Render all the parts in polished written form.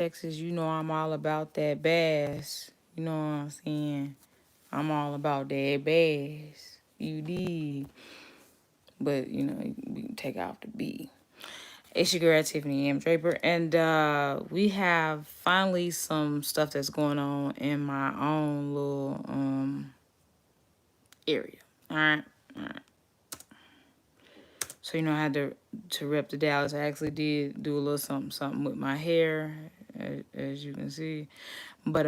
Texas, you know I'm all about that bass. You know what I'm saying? I'm all about that bass. You did. But, you know, we can take off the B. It's your girl, Tiffany Draper. And we have finally some stuff that's going on in my own little area. All right? All right. So, you know, I had to rep the Dallas. I actually did do a little something with my hair, as you can see. But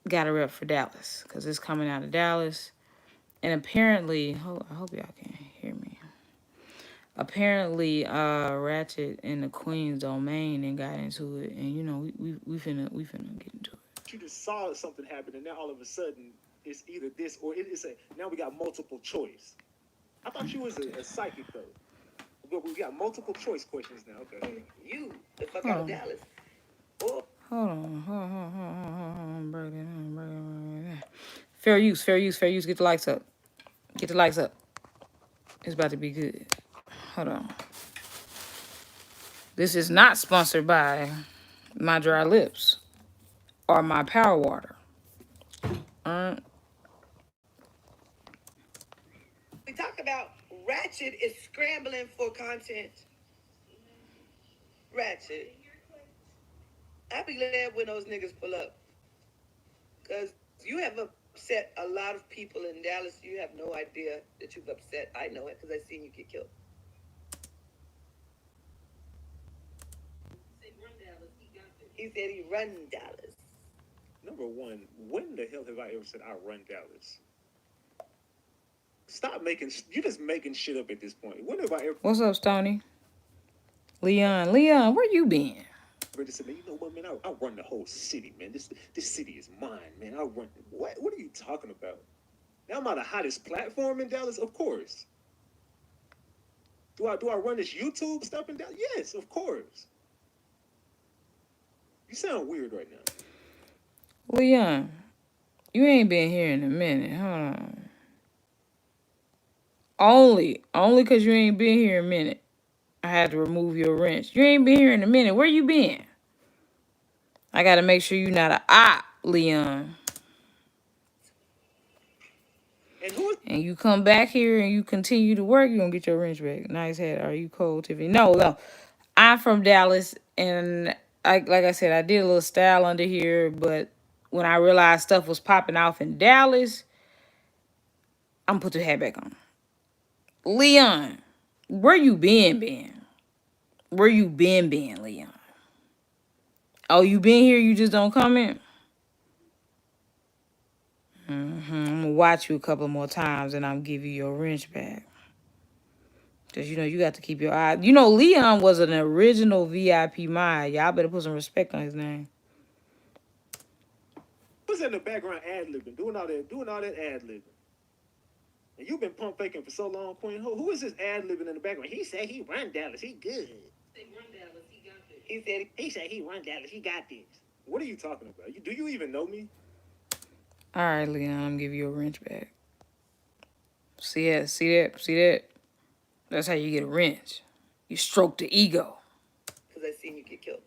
got a rep for Dallas because it's coming out of Dallas. And apparently, I hope y'all can hear me. Apparently, Ratchet and the QueensDomain and got into it, and you know we finna get into it. You just saw something happen, and now all of a sudden it's either this or it's a. Now we got multiple choice. I thought you was a psychic though. But we got multiple choice questions now. Okay. You the fuck out of Dallas. Oh. Hold on. Break it. Fair use. Get the lights up. It's about to be good. Hold on. This is not sponsored by my dry lips or my power water. We talk about Ratchet is scrambling for content. Ratchet. I be glad when those niggas pull up. Because you have upset a lot of people in Dallas. You have no idea that you've upset. I know it because I've seen you get killed. He said he run Dallas. Number one, when the hell have I ever said I run Dallas? Stop making, you're just making shit up at this point. When have I ever... What's up, Stoney? Leon, where you been? Brother said, man, you know what, man? I run the whole city, man. This city is mine, man. I run... What are you talking about? Now I'm on the hottest platform in Dallas? Of course. Do I run this YouTube stuff in Dallas? Yes, of course. You sound weird right now. Leon, you ain't been here in a minute. Hold on. Only because you ain't been here a minute, I had to remove your wrench. You ain't been here in a minute. Where you been? I gotta make sure you're not a op, Leon. And you come back here and you continue to work, you're gonna get your wrench back. Nice head. Are you cold, Tiffany? No. I'm from Dallas, and like I said, I did a little style under here, but when I realized stuff was popping off in Dallas, I'm gonna put the hat back on. Leon, where you been? Where you been, Leon? Oh, you been here, you just don't come in? I'm gonna watch you a couple more times and I'm give you your wrench back. Because, you know, you got to keep your eye. You know, Leon was an original VIP mod. Y'all better put some respect on his name. Who's in the background ad-libbing, doing all that ad-libbing? And you've been pump faking for so long, Queen. Who is this ad-libbing in the background? He said he run Dallas. He good. He run Dallas. He got this. He said he run Dallas. He got this. What are you talking about? Do you even know me? All right, Leon, I'm gonna give you a wrench back. See that? That's how you get a wrench. You stroke the ego. Because I seen you get killed.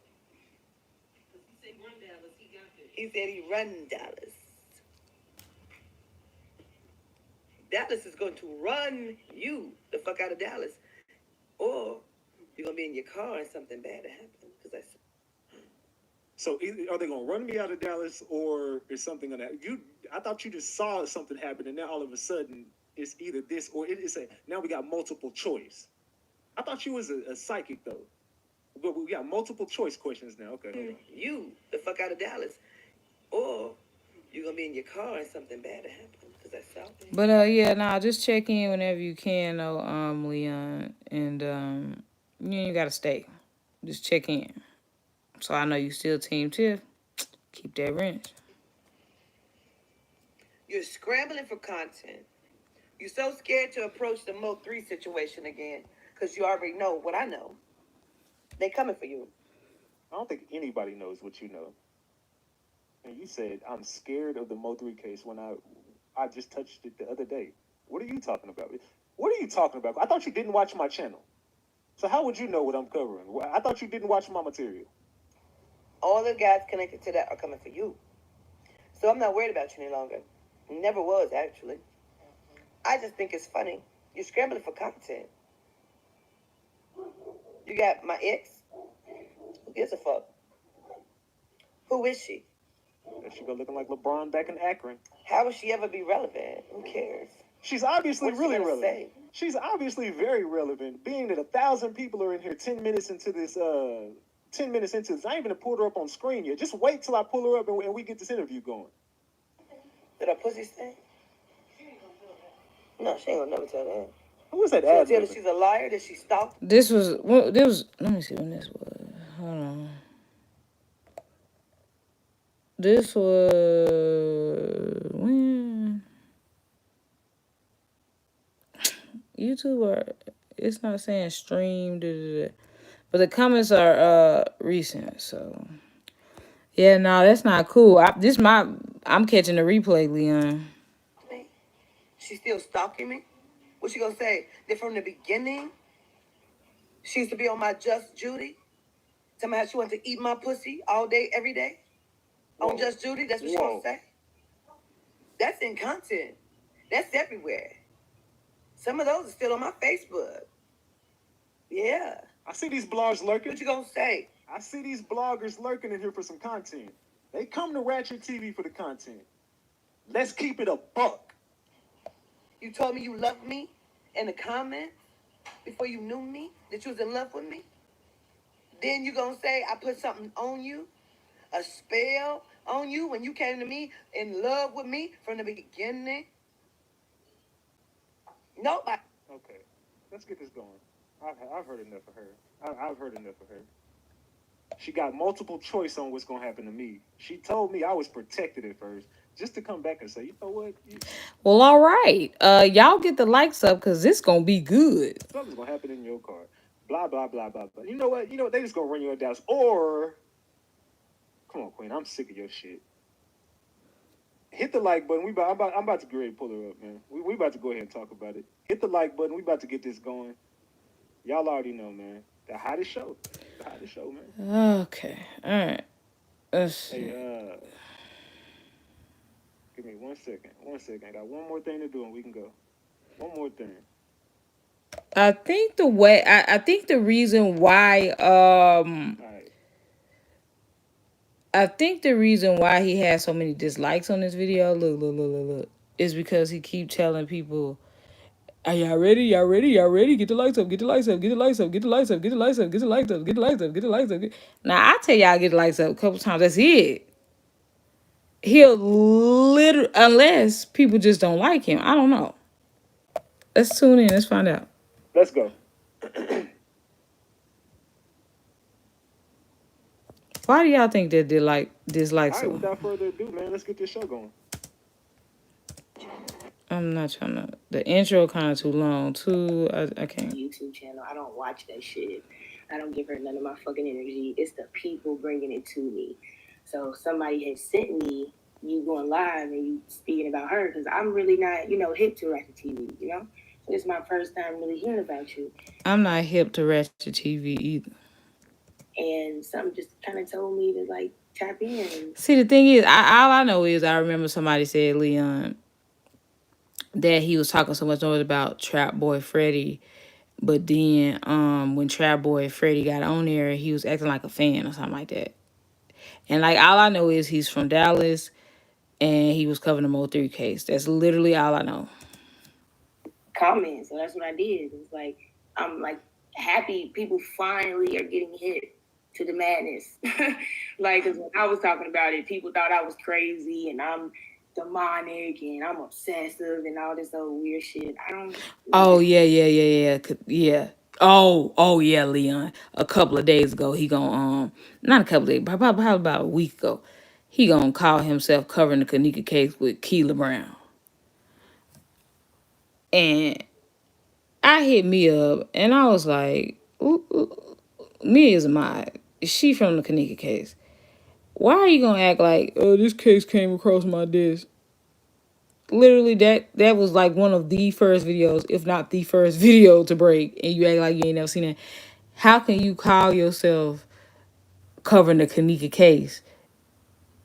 He said run Dallas. He got this. He said he run Dallas. Dallas is going to run you the fuck out of Dallas. Or you're going to be in your car and something bad to happen. So are they going to run me out of Dallas, or is something going to... I thought you just saw something happen, and now all of a sudden it's either this or it's a... Now we got multiple choice. I thought you was a psychic, though. But we got multiple choice questions now. Okay. You the fuck out of Dallas. Or you're going to be in your car and something bad to happen. But yeah, nah, just check in whenever you can, though, Leon, and you gotta stay. Just check in, so I know you still Team Tiff. Keep that wrench. You're scrambling for content. You're so scared to approach the Mo 3 situation again because you already know what I know. They coming for you. I don't think anybody knows what you know. And you said I'm scared of the Mo 3 case when I just touched it the other day. What are you talking about? I thought you didn't watch my channel. So how would you know what I'm covering? I thought you didn't watch my material. All the guys connected to that are coming for you. So I'm not worried about you any longer. Never was, actually. I just think it's funny. You're scrambling for content. You got my ex. Who gives a fuck? Who is she? There she go looking like LeBron back in Akron. How will she ever be relevant? Who cares? She's obviously What's really she gonna relevant. say? She's obviously very relevant, being that 1,000 people are in here 10 minutes into this. 10 minutes into this. I ain't even pulled her up on screen yet. Just wait till I pull her up and we get this interview going. Did her pussy stink? No, she ain't gonna never tell that. Who was that She gonna ad? tell her she's a liar, that she stalked. This was, well, this was, let me see when this was. Hold on. This was, when? YouTube, or it's not saying stream, but the comments are recent, so. Yeah, no, that's not cool. I'm catching the replay, Leon. She's still stalking me? What's she gonna say? That from the beginning, she used to be on my Just Judy? Tell me how she wanted to eat my pussy all day, every day? Whoa. On Just Judy? That's what she gonna say? That's in content. That's everywhere. Some of those are still on my Facebook. Yeah. I see these blogs lurking. What you gonna say? I see these bloggers lurking in here for some content. They come to Ratchet TV for the content. Let's keep it a buck. You told me you loved me in the comments before you knew me, that you was in love with me. Then you gonna say I put something on you, a spell on you when you came to me in love with me from the beginning. Nobody. Okay, let's get this going. I've heard enough of her. I've heard enough of her. She got multiple choice on what's gonna happen to me. She told me I was protected at first, just to come back and say, you know what? Well, all right. Y'all get the likes up, because this gonna be good. Something's gonna happen in your car. Blah, blah, blah, blah, blah. You know what? They just gonna run your down. Or, come on, Queen, I'm sick of your shit. Hit the like button. I'm about to get ready to pull her up, man. We about to go ahead and talk about it. Hit the like button. We about to get this going. Y'all already know, man. The hottest show. The hottest show, man. Okay. All right. Let's see. Hey, give me 1 second. 1 second. I got one more thing to do and we can go. One more thing. I think the reason why All right. I think the reason why he has so many dislikes on this video, look, is because he keep telling people, are y'all ready? Y'all ready? Y'all ready? Get the lights up, get the lights up, get the lights up, get the lights up, get the lights up, get the lights up, get the lights up, get the lights up. Now I tell y'all get the lights up a couple times. That's it. He'll literally, unless people just don't like him. I don't know. Let's tune in. Let's find out. Let's go. Why do y'all think that dislikes All right, him? without further ado, man, let's get this show going. I'm not trying to. The intro kind of too long. I can't. YouTube channel. I don't watch that shit. I don't give her none of my fucking energy. It's the people bringing it to me. So somebody has sent me you going live and you speaking about her because I'm really not, hip to Ratchet TV, So this is my first time really hearing about you. I'm not hip to Ratchet TV either. And something just kind of told me to like tap in. See, the thing is, all I know is I remember somebody said, Leon, that he was talking so much noise about Trap Boy Freddy, but then when Trap Boy Freddy got on there, he was acting like a fan or something like that. And like all I know is he's from Dallas and he was covering the Mo3 case. That's literally all I know. Comments, so that's what I did. It's like I'm like happy people finally are getting hit to the madness. Like, cause when I was talking about it, people thought I was crazy and I'm demonic and I'm obsessive and all this other weird shit. I don't. Oh yeah. Oh yeah, Leon. A couple of days ago, he gonna not a couple of days, probably about a week ago, he gonna call himself covering the Kanika case with Keela Brown. And I hit Mia up and I was like, Mia is mine. She from the Kanika case. Why are you gonna act like, oh, this case came across my desk? Literally, that was like one of the first videos, if not the first video to break, and you act like you ain't never seen it. How can you call yourself covering the Kanika case,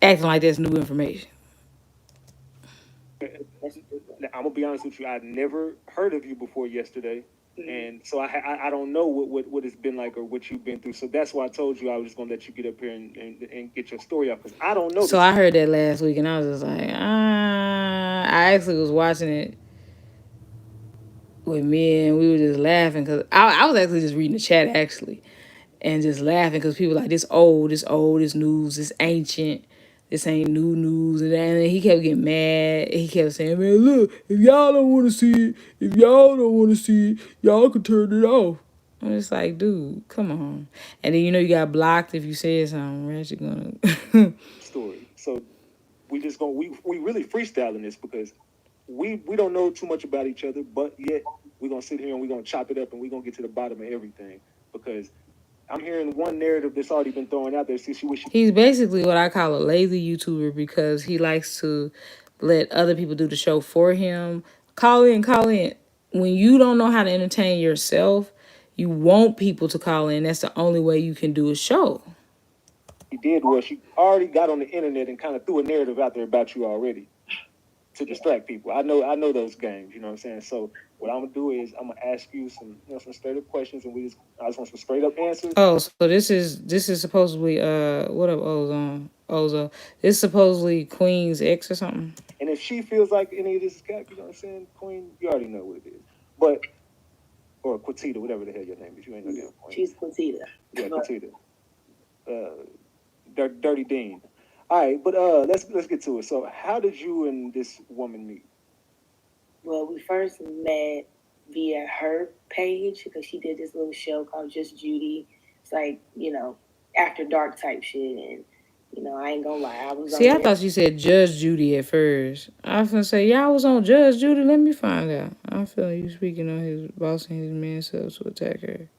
acting like that's new information. I'm gonna be honest with you. I'd never heard of you before yesterday, and so I don't know what it's been like or what you've been through. So that's why I told you I was just gonna let you get up here and get your story out, because I don't know. So I heard that last week, and I was just like, I actually was watching it with me, and we were just laughing because I was actually just reading the chat actually, and just laughing because people like this old, this news, this ancient. This ain't new news, and then he kept getting mad. He kept saying, "Man, look, if y'all don't want to see it, y'all can turn it off." I'm just like, dude, come on. And then you got blocked if you said something. Ratchet gonna story. So we just gonna we really freestyling this because we don't know too much about each other, but yet we're gonna sit here and we're gonna chop it up and we're gonna get to the bottom of everything, because I'm hearing one narrative that's already been thrown out there. He's basically what I call a lazy YouTuber because he likes to let other people do the show for him. Call in. When you don't know how to entertain yourself, you want people to call in. That's the only way you can do a show. She did was she already got on the internet and kind of threw a narrative out there about you already to distract people. I know those games, you know what I'm saying? So what I'm gonna do is I'm gonna ask you some some straight up questions, and I just want some straight up answers. Oh, so this is supposedly what up Ozo? This is supposedly Queen's ex or something. And if she feels like any of this is cap, you know what I'm saying, Queen, you already know what it is. But or Quatita, whatever the hell your name is, you ain't no damn Queen. She's Quatita. Yeah, Quatita. Dirty Dean. All right, but let's get to it. So, how did you and this woman meet? Well, we first met via her page because she did this little show called Just Judy. It's like, after dark type shit, and I ain't gonna lie, I was. See, I thought you said Judge Judy at first. I was gonna say, I was on Judge Judy. Let me find out. I'm feeling you speaking on his bossing his man self to attack her.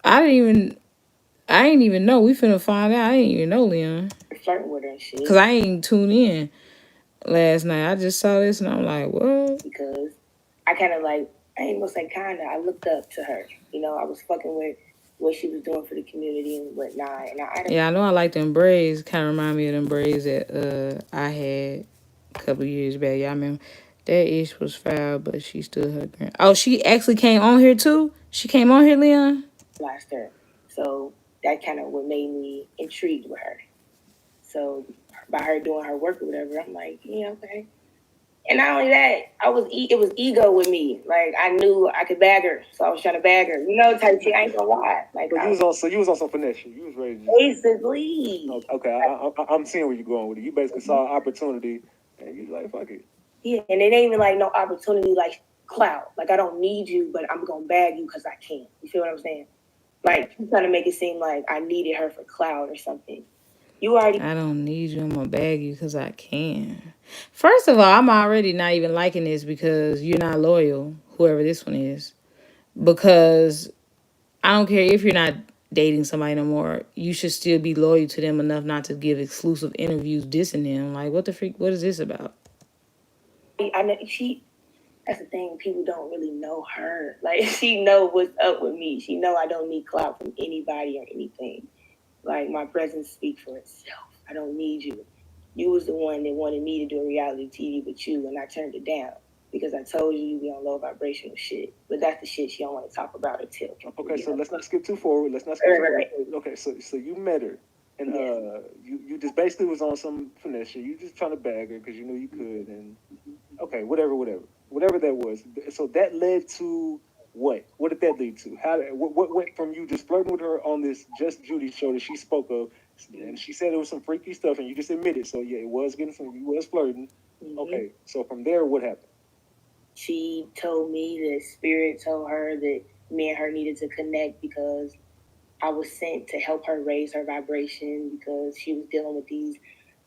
I ain't even know. We finna find out. I ain't even know, Leon. Flirting with her and shit. Cause I ain't tuned in last night. I just saw this and I'm like, what? Because I kind of I ain't gonna say kinda. I looked up to her. I was fucking with what she was doing for the community and whatnot. And I know I like them braids. Kind of remind me of them braids that I had a couple years back. Y'all remember? That ish was foul, but she stood her ground. Oh, she actually came on here too? She came on here, Leon? Last her. So that kind of what made me intrigued with her. So by her doing her work or whatever, I'm like, yeah, okay. And not only that, it was ego with me. Like, I knew I could bag her, so I was trying to bag her. Type shit. I ain't gonna lie. Like, you was on some finesse. You was ready to... Basically. Okay, I'm seeing where you're going with it. You basically saw an opportunity, and you like, fuck it. Yeah, and it ain't even no opportunity like clout. Like, I don't need you, but I'm gonna bag you because I can. You feel what I'm saying? Like, you trying to make it seem like I needed her for clout or something. I don't need you. I'm gonna bag you because I can. First of all, I'm already not even liking this because you're not loyal, whoever this one is. Because I don't care if you're not dating somebody no more. You should still be loyal to them enough not to give exclusive interviews dissing them. Like, what the freak? What is this about? I know that's the thing. People don't really know her. Like, she know what's up with me. She know I don't need clout from anybody or anything. Like, my presence speaks for itself. I don't need you. You was the one that wanted me to do a reality TV with you, and I turned it down because I told you you be on low vibrational shit. But that's the shit she don't want to talk about or tell. Okay, so let's not skip too forward. Right. Okay, so you met her, and you just basically was on some finesse. You just trying to bag her because you knew you could, and okay, whatever that was. So that led to what? What did that lead to? What went from you just flirting with her on this Just Judy show that she spoke of, and she said it was some freaky stuff, and you just admitted. So yeah, it was you was flirting. Mm-hmm. Okay, so from there, what happened? She told me that Spirit told her that me and her needed to connect because I was sent to help her raise her vibration because she was dealing with these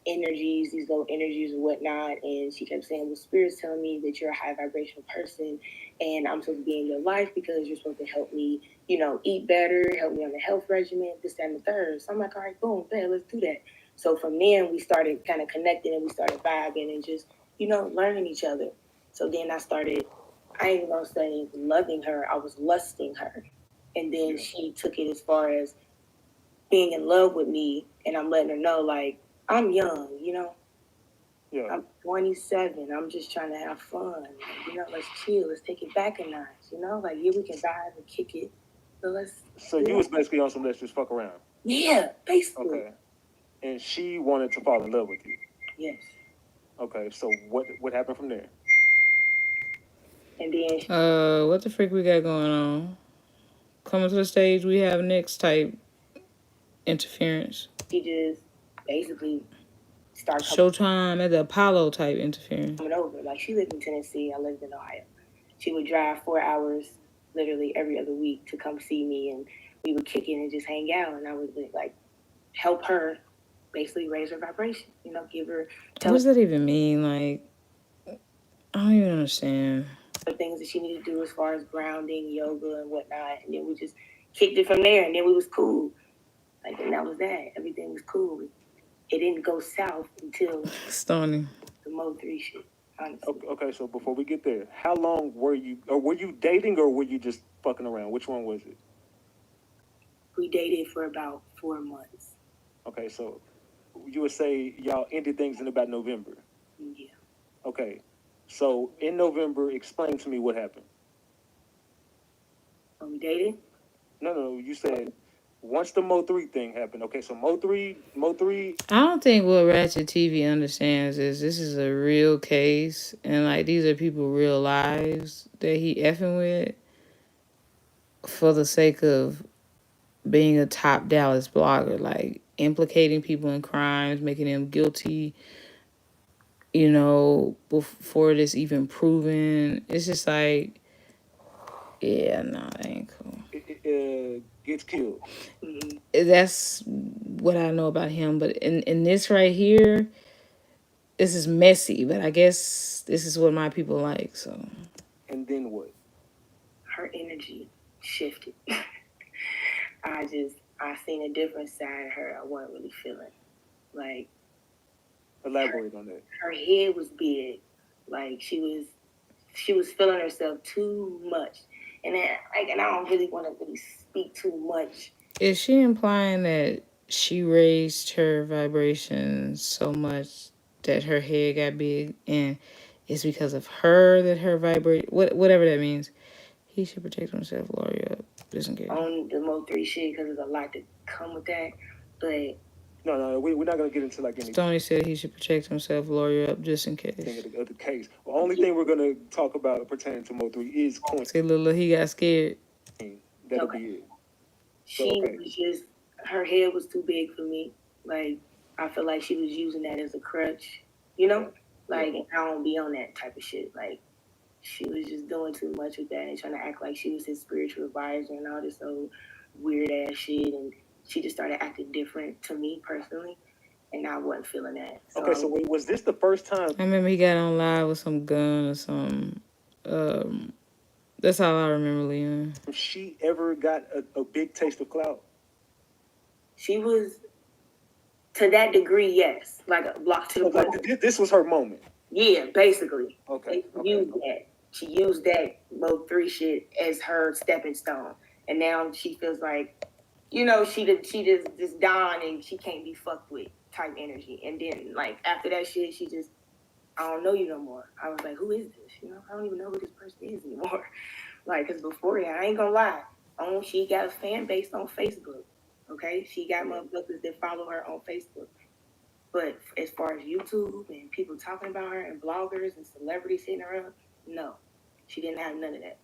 energies, these low energies and whatnot. And she kept saying, well, Spirit's telling me that you're a high vibrational person and I'm supposed to be in your life because you're supposed to help me, eat better, help me on the health regimen, this, that, and the third. So I'm like, all right, boom, let's do that. So from then we started kind of connecting and we started vibing and just, learning each other. So then I started, I ain't gonna say loving her, I was lusting her. And then she took it as far as being in love with me, and I'm letting her know, like, I'm young, you know? Yeah. I'm 27. I'm just trying to have fun. You know, let's chill. Let's take it back a notch, you know? Like, yeah, we can vibe and kick it. So let's... So you was basically on some let's just fuck around. Yeah, basically. Okay. And she wanted to fall in love with you. Yes. Okay, so what happened from there? And then... What the freak we got going on? Coming to the stage, we have next type interference. She just basically started Showtime at the Apollo type interference. coming over. Like, she lived in Tennessee. I lived in Ohio. She would drive 4 hours literally every other week to come see me, and we would kick in and just hang out, and I would, like, help her basically raise her vibration, you know, give her... What does that even mean? Like, I don't even understand. The things that she needed to do as far as grounding, yoga, and whatnot, and then we just kicked it from there, and then we was cool. Like, and that was that. Everything was cool. It didn't go south until Stony. the Mo 3 shit, honestly. Okay, so before we get there, how long were you dating, or were you just fucking around? Which one was it? We dated for about 4 months. Okay, so you would say y'all ended things in about November. Yeah. Okay, so in November, explain to me what happened. When we dated? No, you said once the Mo 3 thing happened. Okay, so Mo 3. I don't think what Ratchet TV understands is this is a real case, and like these are people real lives that he effing with for the sake of being a top Dallas blogger, like implicating people in crimes, making them guilty, you know, before this even proven. It's just like, yeah, nah, that ain't cool. Gets killed. Mm-hmm. That's what I know about him. But in this right here, this is messy. But I guess this is what my people like. So. And then what? Her energy shifted. I seen a different side of her I wasn't really feeling. Like, elaborate on that. Her head was big. Like, she was feeling herself too much. And then, like, and I don't really want to really speak too much. Is she implying that she raised her vibrations so much that her head got big, and it's because of her that her whatever that means? He should protect himself, lawyer up, just in case. On the Mo 3 shit, because there's a lot to come with that. But no, we're not gonna get into like any. Stoney said he should protect himself, lawyer up, just in case. Of the case. The only thing we're gonna talk about pertaining to Mo 3 is coin. See, Lila, he got scared. That'll be it. She was just, her head was too big for me. Like, I feel like she was using that as a crutch, you know? Like, I don't be on that type of shit. Like, she was just doing too much with that and trying to act like she was his spiritual advisor and all this old weird ass shit. And she just started acting different to me personally. And I wasn't feeling that. So okay, so was this the first time? I remember he got on live with some gun or something. That's all I remember, Leon. She ever got a big taste of clout? She was, to that degree, yes. Like a block to the point. This was her moment. Yeah, basically. Okay. She used that Mo 3 shit as her stepping stone. And now she feels like, you know, she just done and she can't be fucked with type energy. And then, like, after that shit, she just, I don't know you no more. I was like, who is this? You know, I don't even know who this person is anymore. Like, because before that, I ain't gonna lie. She got a fan base on Facebook. Okay? She got motherfuckers that follow her on Facebook. But as far as YouTube and people talking about her and bloggers and celebrities hitting her up, no. She didn't have none of that.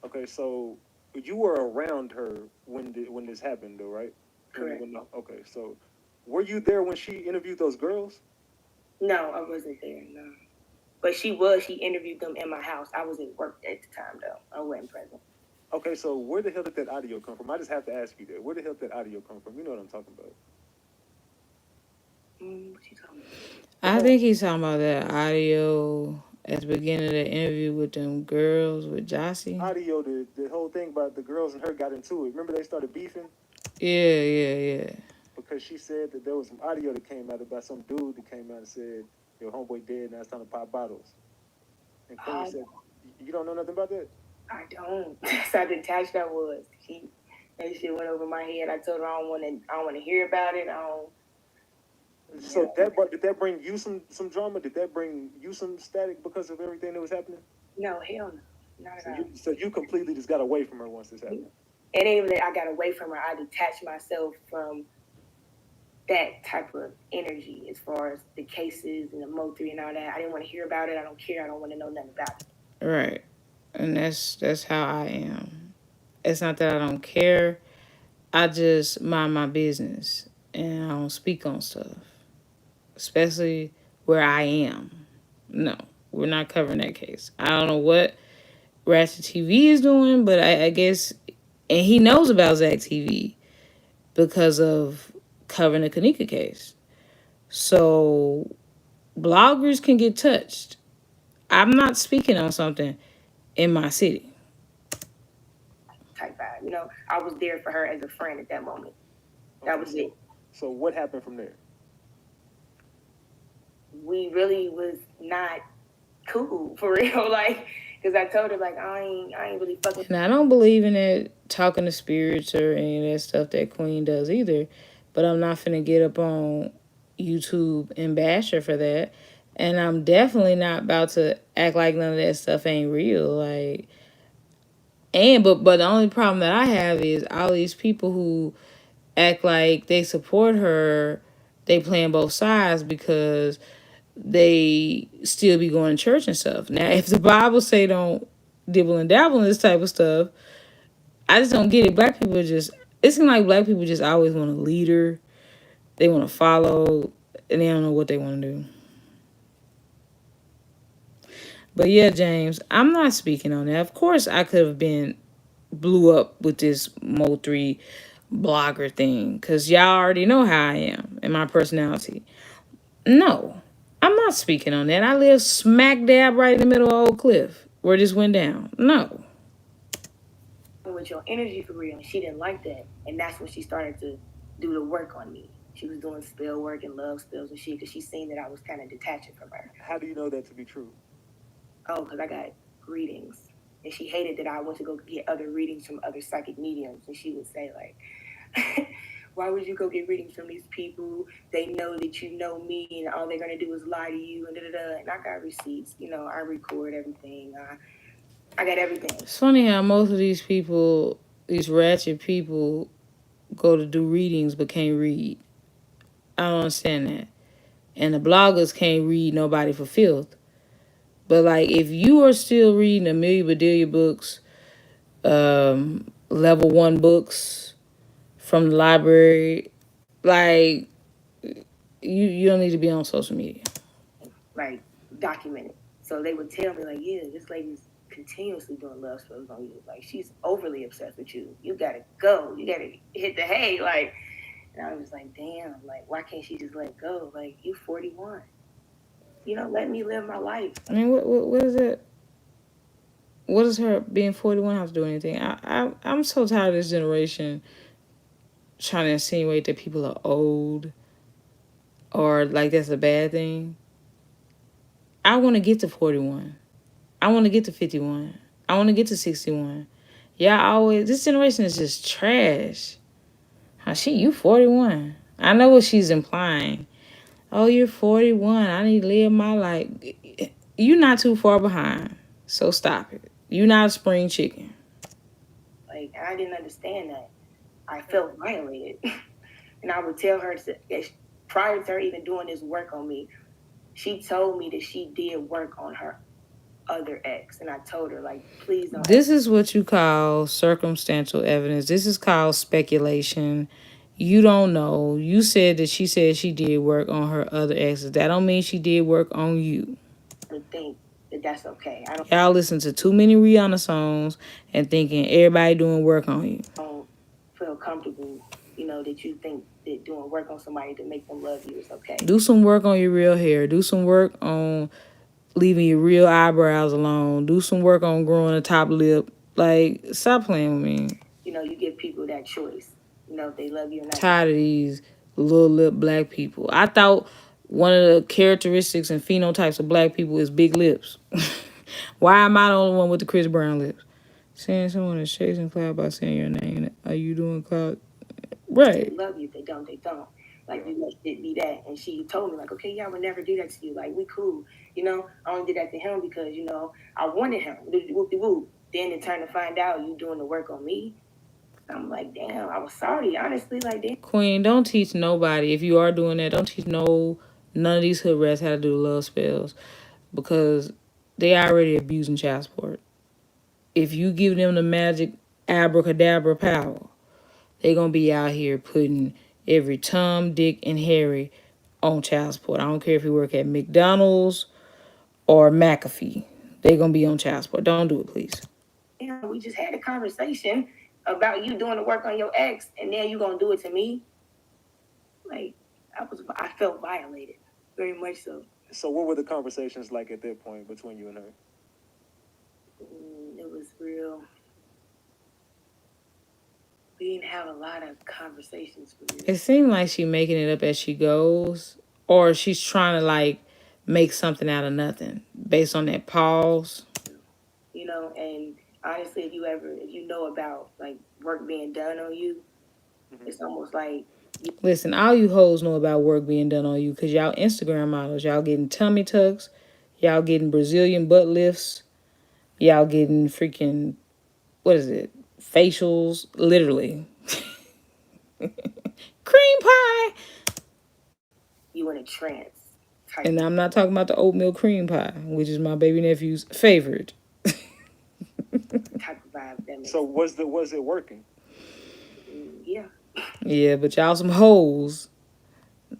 Okay, so you were around her when this happened, though, right? Correct. Okay, so were you there when she interviewed those girls? No, I wasn't there, no. But she interviewed them in my house. I was at work at the time, though. I wasn't present. Okay, so where the hell did that audio come from? I just have to ask you that. Where the hell did that audio come from? You know what I'm talking about. What you talking about? I think he's talking about that audio at the beginning of the interview with them girls, with Jossie. Audio, the whole thing about the girls and her got into it. Remember they started beefing? Yeah. Because she said that there was some audio that came out about some dude that came out and said, your homeboy dead, now it's time to pop bottles. And Queen said, you don't know nothing about that? I don't. That's how detached I was. That shit went over my head. I told her I don't want to hear about it. So did that bring you some drama? Did that bring you some static because of everything that was happening? No, hell no. Not at all. So you completely just got away from her once this happened? It ain't even that I got away from her. I detached myself from that type of energy as far as the cases and the Mo3 and all that. I didn't want to hear about it. I don't care. I don't want to know nothing about it. Right. And that's how I am. It's not that I don't care. I just mind my business and I don't speak on stuff. Especially where I am. No, we're not covering that case. I don't know what Ratchet TV is doing, but I guess, and he knows about Zach TV because of covering the Kanika case. So bloggers can get touched. I'm not speaking on something in my city. Type vibe. You know, I was there for her as a friend at that moment. That was it. So what happened from there? We really was not cool for real, like, because I told her like I ain't really fucking. And I don't believe in that talking to spirits or any of that stuff that Queen does either, but I'm not finna get up on YouTube and bash her for that, and I'm definitely not about to act like none of that stuff ain't real, like. And but the only problem that I have is all these people who act like they support her, they playing both sides because they still be going to church and stuff. Now, if the Bible say don't dibble and dabble in this type of stuff, I just don't get it. Black people it seems like black people just always want a leader. They want to follow, and they don't know what they want to do. But yeah, James, I'm not speaking on that. Of course, I could have been blew up with this Mo3 blogger thing because y'all already know how I am and my personality. No, I'm not speaking on that. I live smack dab right in the middle of Oak Cliff where this went down. No. With your energy for real, and she didn't like that, and that's when she started to do the work on me. She was doing spell work and love spells and shit because she seen that I was kind of detaching from her. How do you know that to be true? Oh, because I got readings. And she hated that I went to go get other readings from other psychic mediums. And she would say, like, why would you go get readings from these people? They know that you know me, and all they're going to do is lie to you, and da-da-da. And I got receipts. You know, I record everything. I got everything. It's funny how most of these people, these ratchet people, go to do readings but can't read. I don't understand that. And the bloggers can't read nobody for filth. But, like, if you are still reading Amelia Bedelia books, level 1 books from the library, like, you don't need to be on social media. Like, documented. So they would tell me, like, yeah, this lady's continuously doing love spells on you. Like, she's overly obsessed with you. You got to go. You got to hit the hay. Like, and I was like, damn, like, why can't she just let go? Like, you 41. You know, let me live my life. I mean, what is it? What does her being 41 have to do with anything? I'm so tired of this generation trying to insinuate that people are old or like that's a bad thing. I want to get to 41. I want to get to 51. I want to get to 61. This generation is just trash. You 41. I know what she's implying. Oh, you're 41. I need to live my life. You're not too far behind. So stop it. You're not a spring chicken. Like, I didn't understand that. I felt violated. And I would tell her, prior to her even doing this work on me, she told me that she did work on her other ex. And I told her, like, please don't. This is what you call circumstantial evidence. This is called speculation. You don't know. You said that she said she did work on her other exes. That don't mean she did work on you. I think that that's okay. Y'all listen to too many Rihanna songs and thinking everybody doing work on you. I don't feel comfortable, you know, that you think that doing work on somebody to make them love you is okay. Do some work on your real hair. Do some work on leaving your real eyebrows alone. Do some work on growing a top lip. Like, stop playing with me. You know, you give people that choice. You know, if they love you or not. Tired of these little lip black people. I thought one of the characteristics and phenotypes of black people is big lips. Why am I the only one with the Chris Brown lips? Saying someone is chasing cloud by saying your name. Are you doing cloud? Right. Love you. If they don't, they don't. Like, you let it be that. And she told me, like, okay, yeah, I would never do that to you. Like, we cool. You know, I only did that to him because, you know, I wanted him. Whoop-de-whoop. Then in turn to find out you doing the work on me. I'm like, damn, I was sorry, honestly. Like, damn. Queen, don't teach nobody. If you are doing that, don't teach none of these hood rats how to do love spells. Because they already abusing child support. If you give them the magic abracadabra power, they gonna be out here putting every Tom, Dick, and Harry on child support. I don't care if you work at McDonald's or McAfee. They gonna be on child support. Don't do it, please. Damn, we just had a conversation about you doing the work on your ex, and then you gonna do it to me? Like, I felt violated, very much so. So what were the conversations like at that point between you and her? It was real. We didn't have a lot of conversations for real. It seemed like she making it up as she goes, or she's trying to like make something out of nothing based on that pause. You know, and honestly, if you know about like work being done on you, it's almost like. Listen, all you hoes know about work being done on you because y'all Instagram models. Y'all getting tummy tucks. Y'all getting Brazilian butt lifts. Y'all getting freaking, what is it? Facials. Literally. Cream pie. You in a trance. And I'm not talking about the oatmeal cream pie, which is my baby nephew's favorite. Type of vibe. So was it working? Yeah. Yeah, but y'all some hoes.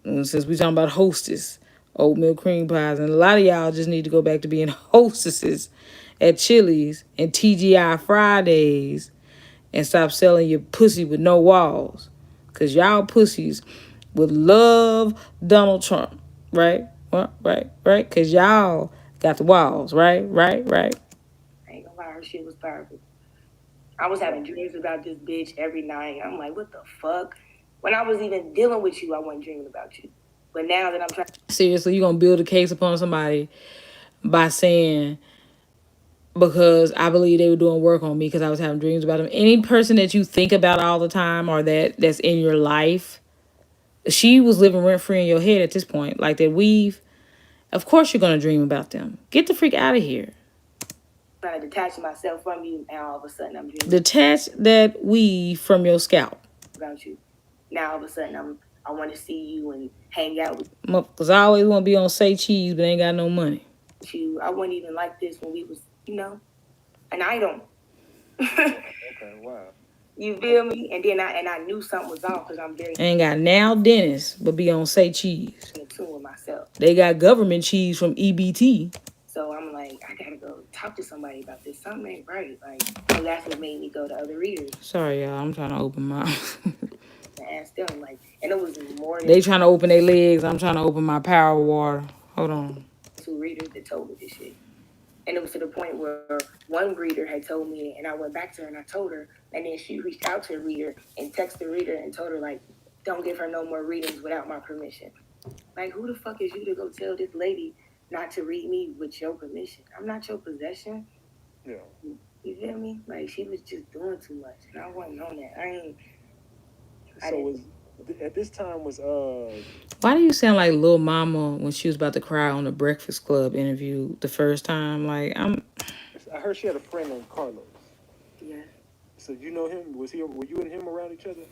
Since we talking about hostess, oatmeal cream pies, and a lot of y'all just need to go back to being hostesses at Chili's and TGI Fridays and stop selling your pussy with no walls. Because y'all pussies would love Donald Trump, right? Right? Because y'all got the walls, right? I ain't gonna lie, her shit was powerful. I was having dreams about this bitch every night. I'm like, what the fuck? When I was even dealing with you, I wasn't dreaming about you. But now that I'm trying... Seriously, you gonna build a case upon somebody by saying, because I believe they were doing work on me because I was having dreams about them. Any person that you think about all the time or that's in your life, she was living rent-free in your head at this point. Like that weave, of course you're gonna dream about them. Get the freak out of here. Trying to detach myself from you, and all of a sudden I'm dreaming. Detach that weave from your scalp. About you. Now all of a sudden I want to see you and hang out with you. Because I always want to be on Say Cheese, but ain't got no money. You, I wasn't even like this when we was, you know, an item. Okay, wow. You feel me? And then I knew something was off because I'm very... Ain't got now dentist, but be on Say Cheese. In tune with myself. They got government cheese from EBT. So I'm like, I gotta go talk to somebody about this. Something ain't right. Like, so that's what made me go to other readers. Sorry, y'all. I'm trying to open my... and ask them, like, and it was more than... They trying to open their legs. I'm trying to open my power water. Hold on. 2 readers that told me this shit. And it was to the point where one reader had told me, and I went back to her and I told her, and then she reached out to the reader and texted the reader and told her, like, don't give her no more readings without my permission. Like, who the fuck is you to go tell this lady not to read me with your permission? I'm not your possession. Yeah. You feel me? Like, she was just doing too much, and I wasn't on that. At this time was Why do you sound like Lil Mama when she was about to cry on the Breakfast Club interview the first time? Like, I heard she had a friend named Carlos. Yeah. So you know him? Were you and him around each other?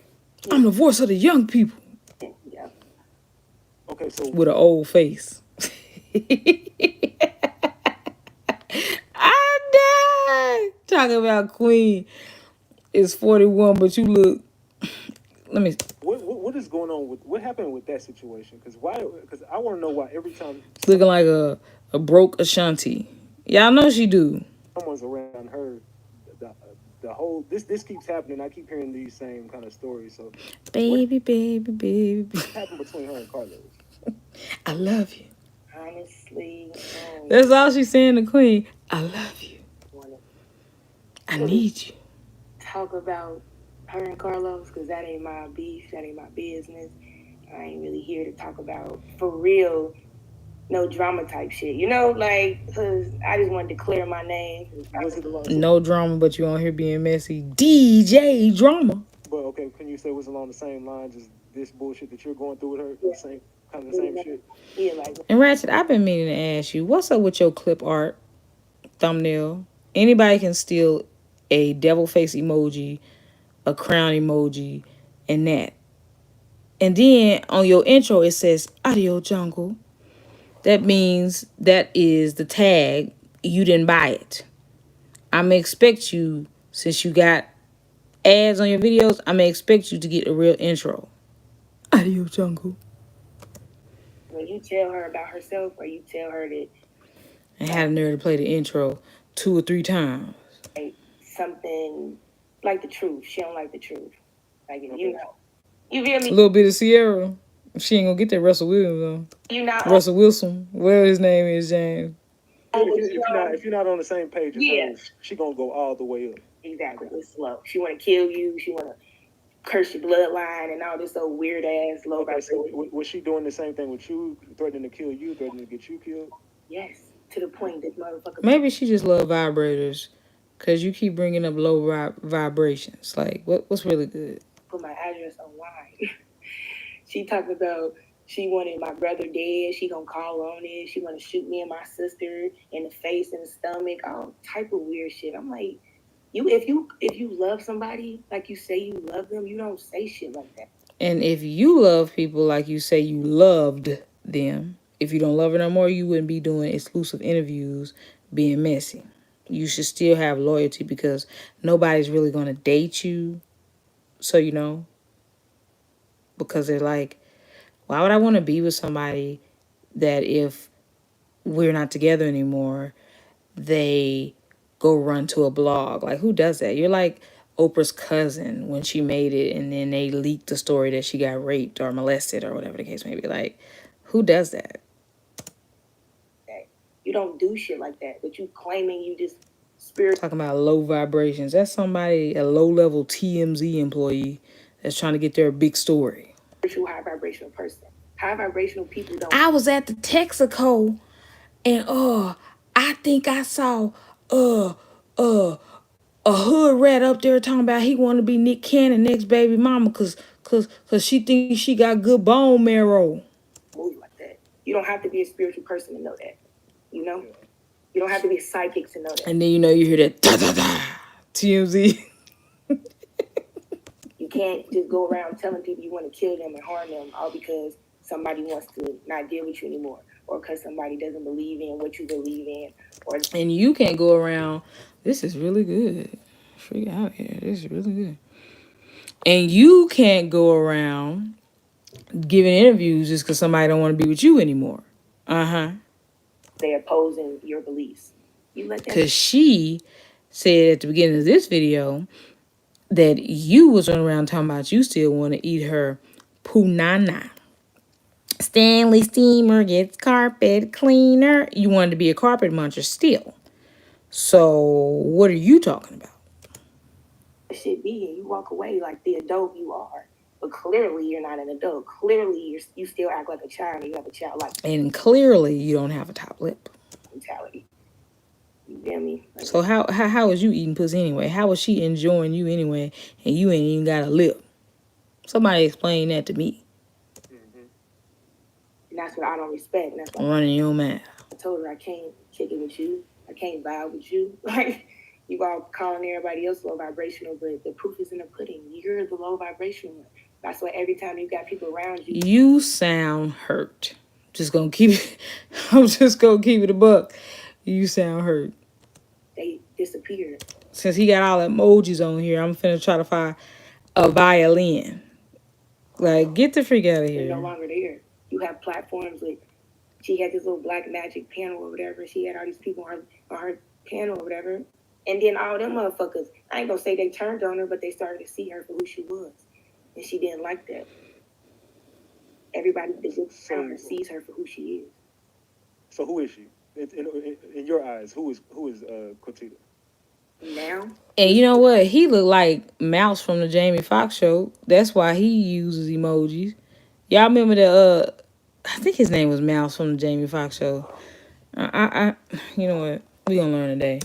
Yeah. I'm the voice of the young people. Yeah. Okay, so with an old face. I died. Talking about Queen is 41, but you look. Let me. What is going on with what happened with that situation? Because I want to know why every time looking like a broke Ashanti. Y'all know she do. Someone's around her. The whole this keeps happening. I keep hearing these same kind of stories. So baby. What happened between her and Carlos? I love you. Honestly, that's all she's saying to Queen. I love you. I need you. Talk about her and Carlos, because that ain't my beef. That ain't my business. I ain't really here to talk about, for real, no drama type shit, you know, like, because I just wanted to clear my name. Was it along? No drama, but you on here being messy. DJ drama. But okay, can you say it was along the same lines as this bullshit that you're going through with her? The same kind of the same shit. Yeah, like. And Ratchet, I've been meaning to ask you, what's up with your clip art thumbnail? Anybody can steal a devil face emoji, a crown emoji, and that. And then on your intro it says Audio Jungle. That means that is the tag. You didn't buy it. I'm gonna expect you, since you got ads on your videos, I'm gonna expect you to get a real intro. Audio Jungle. When you tell her about herself, or you tell her that, and had a nerve to play the intro 2 or 3 times. Like something like the truth. She don't like the truth. Like, if you know. You feel me? A little bit of Sierra. She ain't gonna get that Russell Williams though. You know. Russell Wilson. Whatever his name is, James. If you're not on the same page as Yeah. her, she gonna go all the way up. Exactly. It's slow. She wanna kill you. She wanna curse your bloodline and all this old weird ass low Okay, so vibration. was she doing the same thing with you, threatening to kill you, threatening to get you killed? Yes. To the point that motherfucker. Maybe she just love vibrators, cause you keep bringing up low vibrations. Like, what's really good? Put my address online. She talked about she wanted my brother dead. She gonna call on it. She wanna shoot me and my sister in the face and the stomach. All type of weird shit. I'm like, if you love somebody like you say you love them, you don't say shit like that. And if you love people like you say you loved them, if you don't love her no more, you wouldn't be doing exclusive interviews being messy. You should still have loyalty, because nobody's really gonna date you. So, you know, because they're like, why would I want to be with somebody that if we're not together anymore, they go run to a blog? Like, who does that? You're like Oprah's cousin when she made it and then they leaked the story that she got raped or molested or whatever the case may be. Like, who does that? You don't do shit like that, but you claiming you just spirit. Talking about low vibrations. That's somebody, a low-level TMZ employee that's trying to get their big story. True high vibrational person. High vibrational people don't. I was at the Texaco and I think I saw a hood rat up there talking about he want to be Nick Cannon next baby mama cause she thinks she got good bone marrow. Move like that. You don't have to be a spiritual person to know that. You know? You don't have to be a psychic to know that. And then you hear that da da da TMZ. You can't just go around telling people you want to kill them and harm them all because somebody wants to not deal with you anymore, or because somebody doesn't believe in what you believe in, or. And you can't go around. This is really good. Freak out here. This is really good. And you can't go around giving interviews just because somebody don't want to be with you anymore. They opposing your beliefs. You let them. Because she said at the beginning of this video that you was running around talking about you still want to eat her punana. Stanley Steamer gets carpet cleaner. You wanted to be a carpet muncher still. So what are you talking about? Shit be, and you walk away like the adult you are. But clearly you're not an adult. Clearly you still act like a child, and you have a childlike. And clearly you don't have a top lip mentality. You feel me? Like, so how was you eating pussy anyway? How was she enjoying you anyway, and you ain't even got a lip? Somebody explain that to me. And that's what I don't respect. And that's what running your mouth. I told her I can't kick it with you. I can't vibe with you. Like, you all calling everybody else low vibrational, but the proof is in the pudding. You're the low vibrational one. That's why every time you got people around you. You sound hurt. I'm just gonna keep it a buck. You sound hurt. They disappeared. Since he got all emojis on here, I'm finna try to find a violin. Like, get the freak out of here. They're no longer there. You have platforms like, she had this little black magic panel or whatever. She had all these people on her panel or whatever. And then all them motherfuckers, I ain't gonna say they turned on her, but they started to see her for who she was. And she didn't like that. Everybody that looks around her sees her for who she is. So who is she? In your eyes, who is Cortita? Now? And you know what? He looked like Mouse from the Jamie Foxx show. That's why he uses emojis. Y'all remember I think his name was Mouse from the Jamie Foxx show. You know what? We gonna learn today.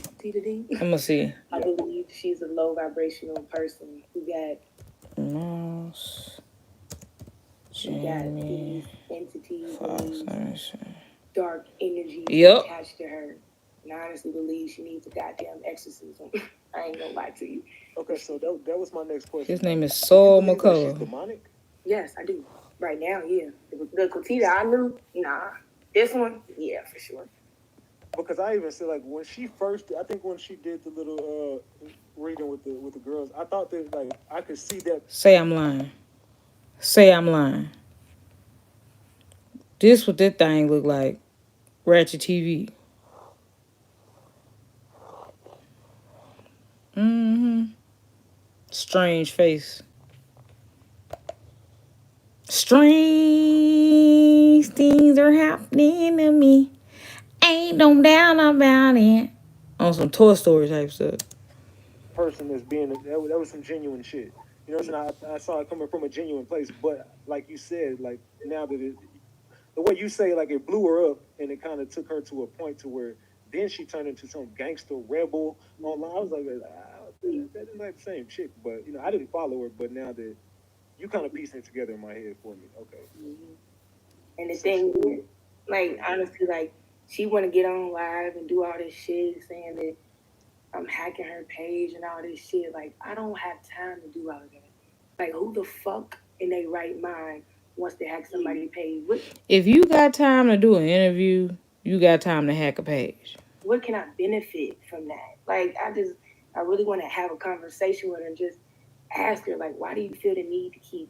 I'm gonna see. I believe she's a low vibrational person who got Mouse. she got these entities and these dark energies attached to her. And I honestly believe she needs a goddamn exorcism. I ain't gonna lie to you. Okay, so that was my next question. His name is Saul McCullough. She's demonic? Yes, I do. Right now, yeah. The Cotita I knew, nah. This one, yeah, for sure. Because I even said, like, when she first, I think when she did the little reading with the girls, I thought that, like, I could see that. Say I'm lying. Say I'm lying. This what that thing look like. Ratchet TV. Strange face. Strange things are happening to me. Ain't no doubt about it. On some Toy Story type stuff. Person that's being, that was some genuine shit. You know what I'm saying? I saw it coming from a genuine place. But like you said, like, now that the way you say, like, it blew her up and it kind of took her to a point to where then she turned into some gangster rebel online. I was like, that is like the same chick. But, you know, I didn't follow her. But now that you kind of piecing it together in my head for me. Okay. Mm-hmm. And the thing is, like, honestly, like, she want to get on live and do all this shit saying that I'm hacking her page and all this shit. Like, I don't have time to do all of that. Like, who the fuck in their right mind wants to hack somebody's page? If you got time to do an interview, you got time to hack a page. What can I benefit from that? Like, I really want to have a conversation with her and just ask her, like, why do you feel the need to keep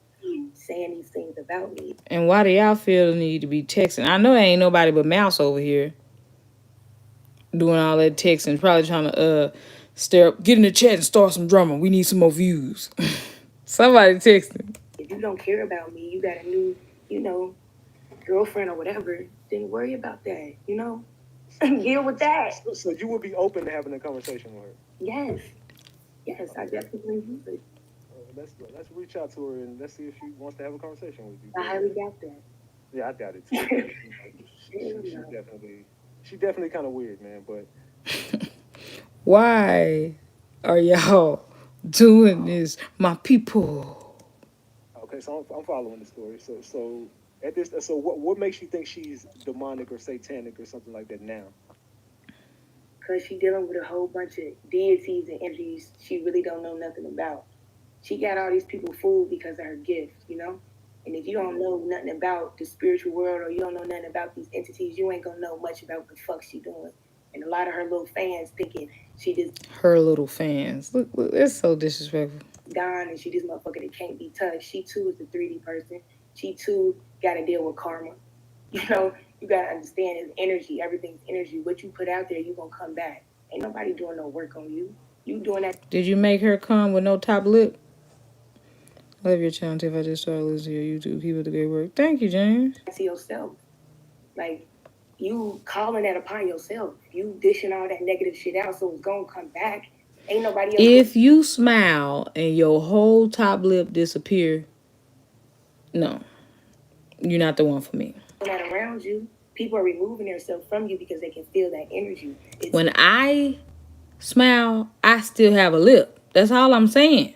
saying these things about me? And why do y'all feel the need to be texting? I know there ain't nobody but Mouse over here doing all that texting, probably trying to stir up, get in the chat and start some drama. We need some more views. Somebody texting. If you don't care about me, you got a new, you know, girlfriend or whatever, then worry about that, you know? Deal with that. So you would be open to having a conversation with her? Yes. Yes, I definitely would. Let's reach out to her and let's see if she wants to have a conversation with you. I highly doubt that. Yeah, I doubt it too. She's definitely kind of weird, man. But why are y'all doing this, my people? Okay, so I'm following the story. So at this, so what makes you think she's demonic or satanic or something like that now? Because she's dealing with a whole bunch of deities and entities she really don't know nothing about. She got all these people fooled because of her gift, you know? And if you don't know nothing about the spiritual world or you don't know nothing about these entities, you ain't gonna know much about what the fuck she doing. And a lot of her little fans thinking she just... Her little fans. Look, that's so disrespectful. Gone and she this motherfucker that can't be touched. She too is a 3D person. She too gotta deal with karma. You know, you gotta understand it's energy. Everything's energy. What you put out there, you gonna come back. Ain't nobody doing no work on you. You doing that. Did you make her come with no top lip? Love your channel, Tiff. I just started listening to your YouTube. Keep up the great work. Thank you, James. To yourself. Like, you calling that upon yourself. You dishing all that negative shit out so it's gonna come back. Ain't nobody else. If you smile and your whole top lip disappear, no. You're not the one for me. That around you, people are removing themselves from you because they can feel that energy. When I smile, I still have a lip. That's all I'm saying.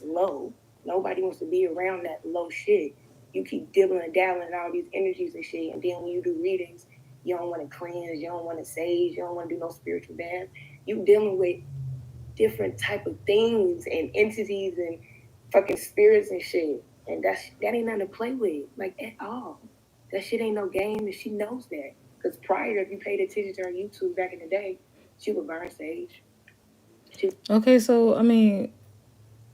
Low. Nobody wants to be around that low shit. You keep dibbling and dabbling in all these energies and shit, and then when you do readings, you don't want to cleanse, you don't want to sage, you don't want to do no spiritual bath. You dealing with different type of things and entities and fucking spirits and shit. And that ain't nothing to play with, like, at all. That shit ain't no game, and she knows that. Because prior, if you paid attention to her YouTube back in the day, she would burn sage. Okay, so, I mean,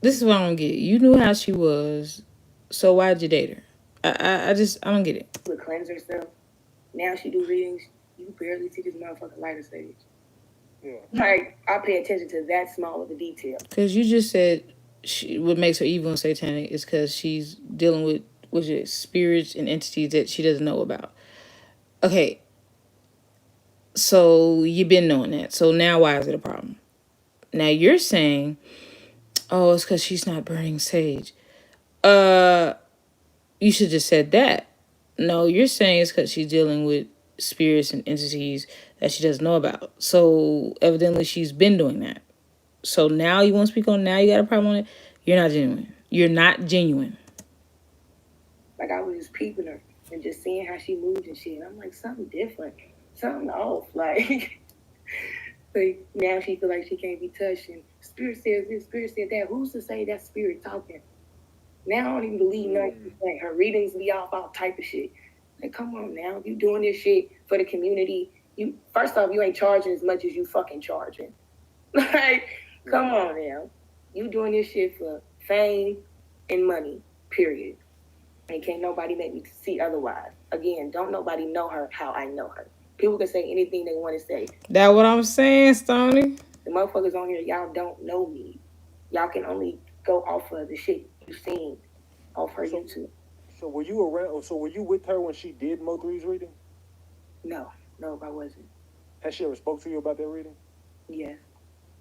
this is what I don't get. You knew how she was, so why'd you date her? I don't get it. She would cleanse herself. Now she do readings. You barely see this motherfucker lighter stage. Yeah. Like, I pay attention to that small of a detail. Because you just said what makes her evil and satanic is because she's dealing with spirits and entities that she doesn't know about. Okay. So you've been knowing that. So now why is it a problem? Now you're saying, oh, it's because she's not burning sage. You should have just said that. No, you're saying it's because she's dealing with spirits and entities that she doesn't know about. So evidently she's been doing that. So now you want to speak on, now you got a problem on it? You're not genuine. You're not genuine. Like, I was just peeping her and just seeing how she moved and shit. I'm like, something different, something off. Like, like now she feel like she can't be touched. And spirit says this, spirit said that. Who's to say that spirit talking? Now I don't even believe nothing. Like, her readings be off, all type of shit. Like, come on now, you doing this shit for the community. You, first off, you ain't charging as much as you fucking charging. Like, come on now. You doing this shit for fame and money, period. And can't nobody make me see otherwise. Again, don't nobody know her how I know her. People can say anything they want to say. That what I'm saying, Stoney? The motherfuckers on here, y'all don't know me. Y'all can only go off of the shit you've seen off her YouTube. So were you around? So were you with her when she did Mo3's reading? No, I wasn't. Has she ever spoke to you about that reading? Yes.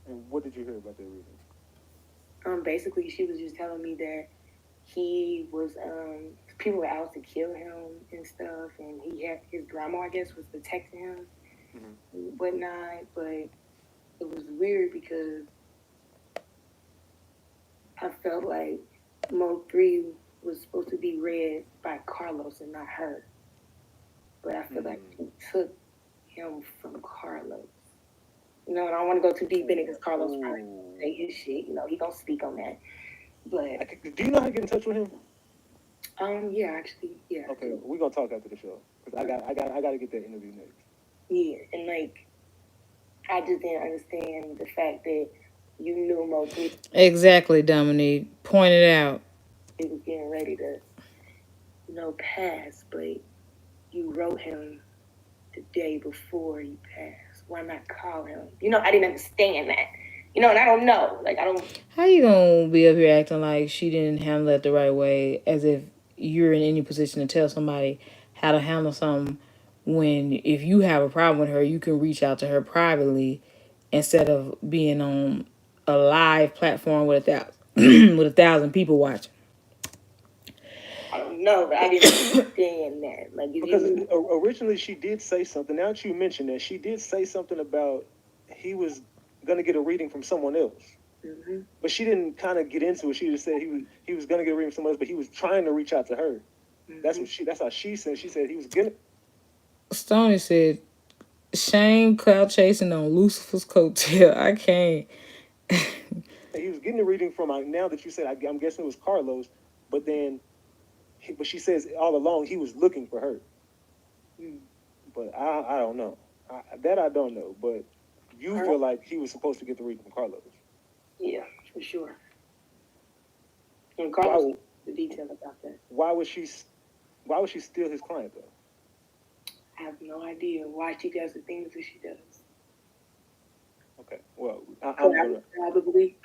And what did you hear about that reading? Basically, she was just telling me that he was, people were out to kill him and stuff, and he had, his grandma, I guess, was protecting him and whatnot, but it was weird because I felt like Mo3 was supposed to be read by Carlos and not her. But I feel like he took him from Carlos. You know, and I don't want to go too deep in it because Carlos probably say his shit. You know, he gonna speak on that. But do you know how to get in touch with him? Yeah, actually, yeah. Okay, we're gonna talk after the show because I got to get that interview next. Yeah, and like, I just didn't understand the fact that you knew Mo3. Exactly, Dominique. Point it out. He was getting ready to, pass, but you wrote him the day before he passed. Why not call him? I didn't understand that. And I don't know. Like, I don't. How you gonna be up here acting like she didn't handle it the right way, as if you're in any position to tell somebody how to handle something, when if you have a problem with her, you can reach out to her privately instead of being on a live platform with 1,000 with 1,000 people watching. I don't know, but I didn't understand that. Like, because originally she did say something. Now that you mentioned that, she did say something about he was gonna get a reading from someone else. But she didn't kind of get into it. She just said he was gonna get a reading from someone else, but he was trying to reach out to her. That's how she said. She said he was gonna. Stoney said, "Shame cloud chasing on Lucifer's coattail." I can't. He was getting a reading from. Now that you said, I'm guessing it was Carlos, but then. But she says all along he was looking for her. But I don't know. I don't know. But you feel like he was supposed to get the reading from Carlos. Yeah, for sure. And Carlos, the detail about that. Why was she still his client though? I have no idea why she does the things that she does. Okay, well, probably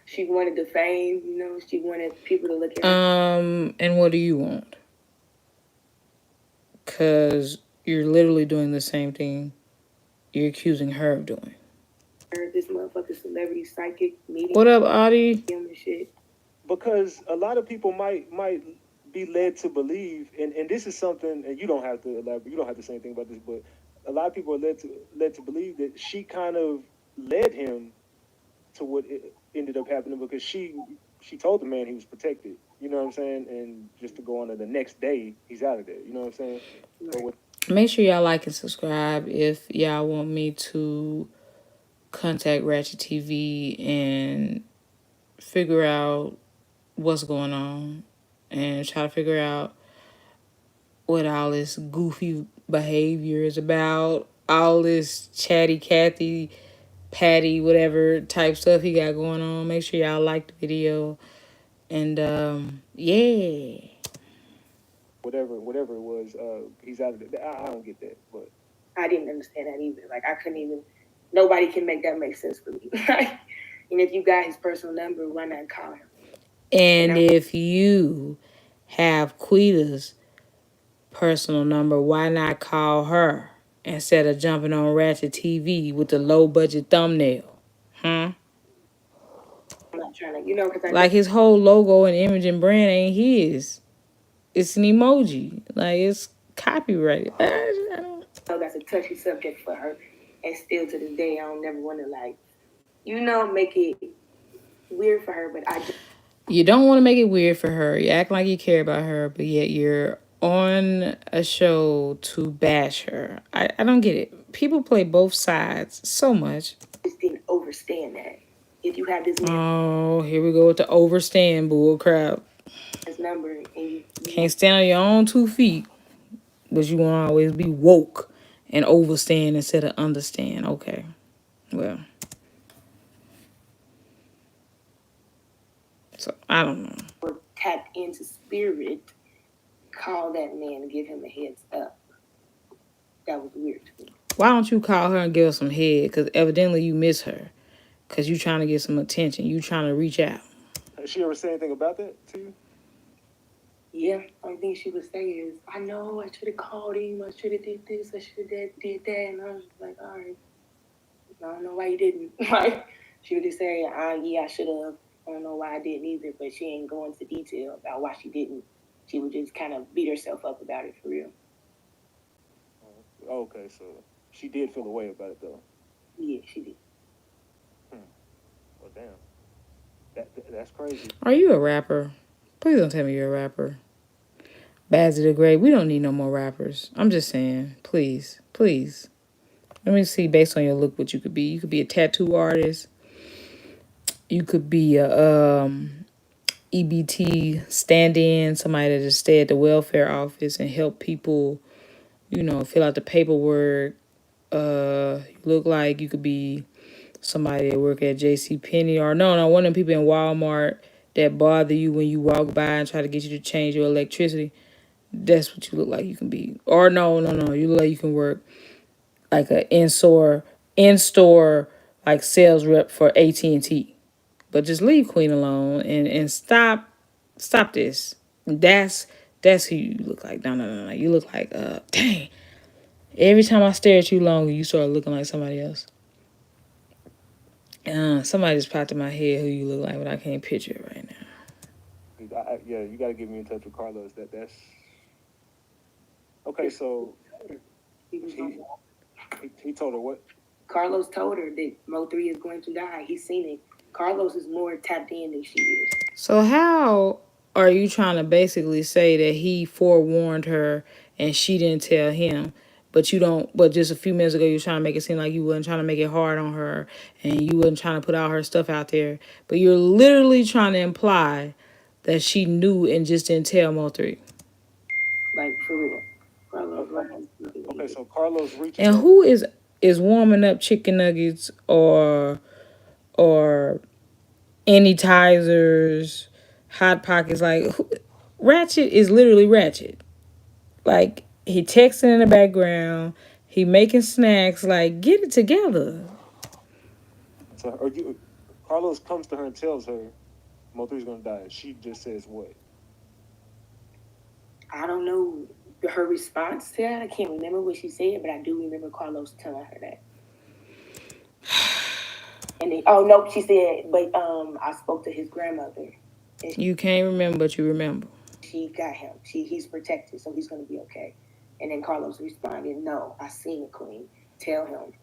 she wanted the fame, she wanted people to look at her. And what do you want? Because you're literally doing the same thing you're accusing her of doing. This motherfucking celebrity psychic meeting. What up, Audie? Because a lot of people might be led to believe, and this is something, and you don't have to elaborate, you don't have to say anything about this, but a lot of people are led to believe that she kind of led him to what it ended up happening, because she told the man he was protected, you know what I'm saying, and just to go on to the next day he's out of there, you know what I'm saying. Right. Make sure y'all like and subscribe if y'all want me to contact Ratchet TV and figure out what's going on and try to figure out what all this goofy behavior is about, all this chatty Cathy Patty whatever type stuff he got going on. Make sure y'all like the video, and yeah, whatever it was, he's out of there. I don't get that, but I didn't understand that either. Like, I couldn't even. Nobody can make that make sense for me. And if you got his personal number, why not call him? And if you have Quita's personal number, why not call her instead of jumping on Ratchet TV with the low budget thumbnail? I'm not trying to, because like his whole logo and image and brand ain't his. it's an emoji. Like, it's copyrighted. I don't. So that's a touchy subject for her, and still to this day, I don't never want to like, make it weird for her. But You don't want to make it weird for her. You act like you care about her, but yet you're on a show to bash her. I don't get it. People play both sides so much. just didn't overstand that. If you have this Oh, here we go with the overstand bull crap. number and you Can't stand on your own 2 feet, but you want to always be woke and overstand instead of understand. Okay, well, so I don't know. were tapped into spirit, call that man and give him a heads up. That was weird to me. Why don't you call her and give her some head? Because evidently you miss her. Because you trying to get some attention. You trying to reach out. Has she ever said anything about that to you? Yeah, only thing she would say is, I know I should have called him, I should have did this, I should have did that, and I was like, all right, I don't know why you didn't. Like, she would just say, yeah, I should have. I don't know why I didn't either, but she ain't go into detail about why she didn't. She would just kind of beat herself up about it for real. Okay, so she did feel a way about it though. Yeah, she did. Well, damn. That's crazy. Are you a rapper? Please don't tell me you're a rapper. BazzyTheGreatt, we don't need no more rappers. I'm just saying. Please. Please. Let me see, based on your look, what you could be. You could be a tattoo artist. You could be a EBT stand-in, somebody that just stay at the welfare office and help people, fill out the paperwork. You look like you could be somebody that work at JCPenney or no, one of them people in Walmart that bother you when you walk by and try to get you to change your electricity. That's what you look like you can be. Or no. You look like you can work like a in-store like sales rep for AT&T. But just leave Queen alone and stop this. That's who you look like. No. You look like dang. Every time I stare at you longer, you start looking like somebody else. Somebody just popped in my head who you look like, but I can't picture it right now. Yeah, you got to get me in touch with Carlos. That's okay. So he told her what? Carlos told her that Mo3 is going to die. He's seen it. Carlos is more tapped in than she is. So how are you trying to basically say that he forewarned her and she didn't tell him? But just a few minutes ago, you were trying to make it seem like you wasn't trying to make it hard on her and you wasn't trying to put all her stuff out there. But you're literally trying to imply that she knew and just didn't tell Mo3. Like, for real. Okay, so Carlos reaches and who is warming up chicken nuggets or anytizers, hot pockets? Like, Ratchet is literally Ratchet. Like, he texting in the background, he making snacks. Like, get it together. So Carlos comes to her and tells her Mo3's gonna die. She just says what? I don't know her response to that. I can't remember what she said, but I do remember Carlos telling her that. And then, oh no, she said, but I spoke to his grandmother. You can't remember, but you remember. She got him. He's protected, so he's gonna be okay. And then Carlos responded, "No, I seen it, Queen. Tell him."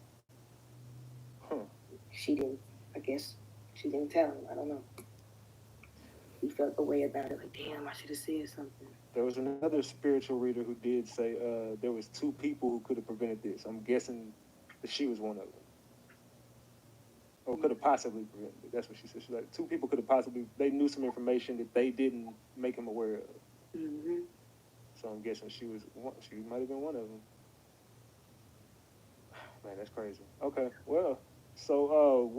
She didn't. I guess she didn't tell him. I don't know. He felt the way about it. Like, damn, I should have said something. There was another spiritual reader who did say there was 2 people who could have prevented this. I'm guessing that she was one of them. Or could have possibly prevented it. That's what she said. She's like, 2 people could have possibly, they knew some information that they didn't make him aware of. Mm-hmm. So I'm guessing she might have been one of them. Man, that's crazy. Okay, well, so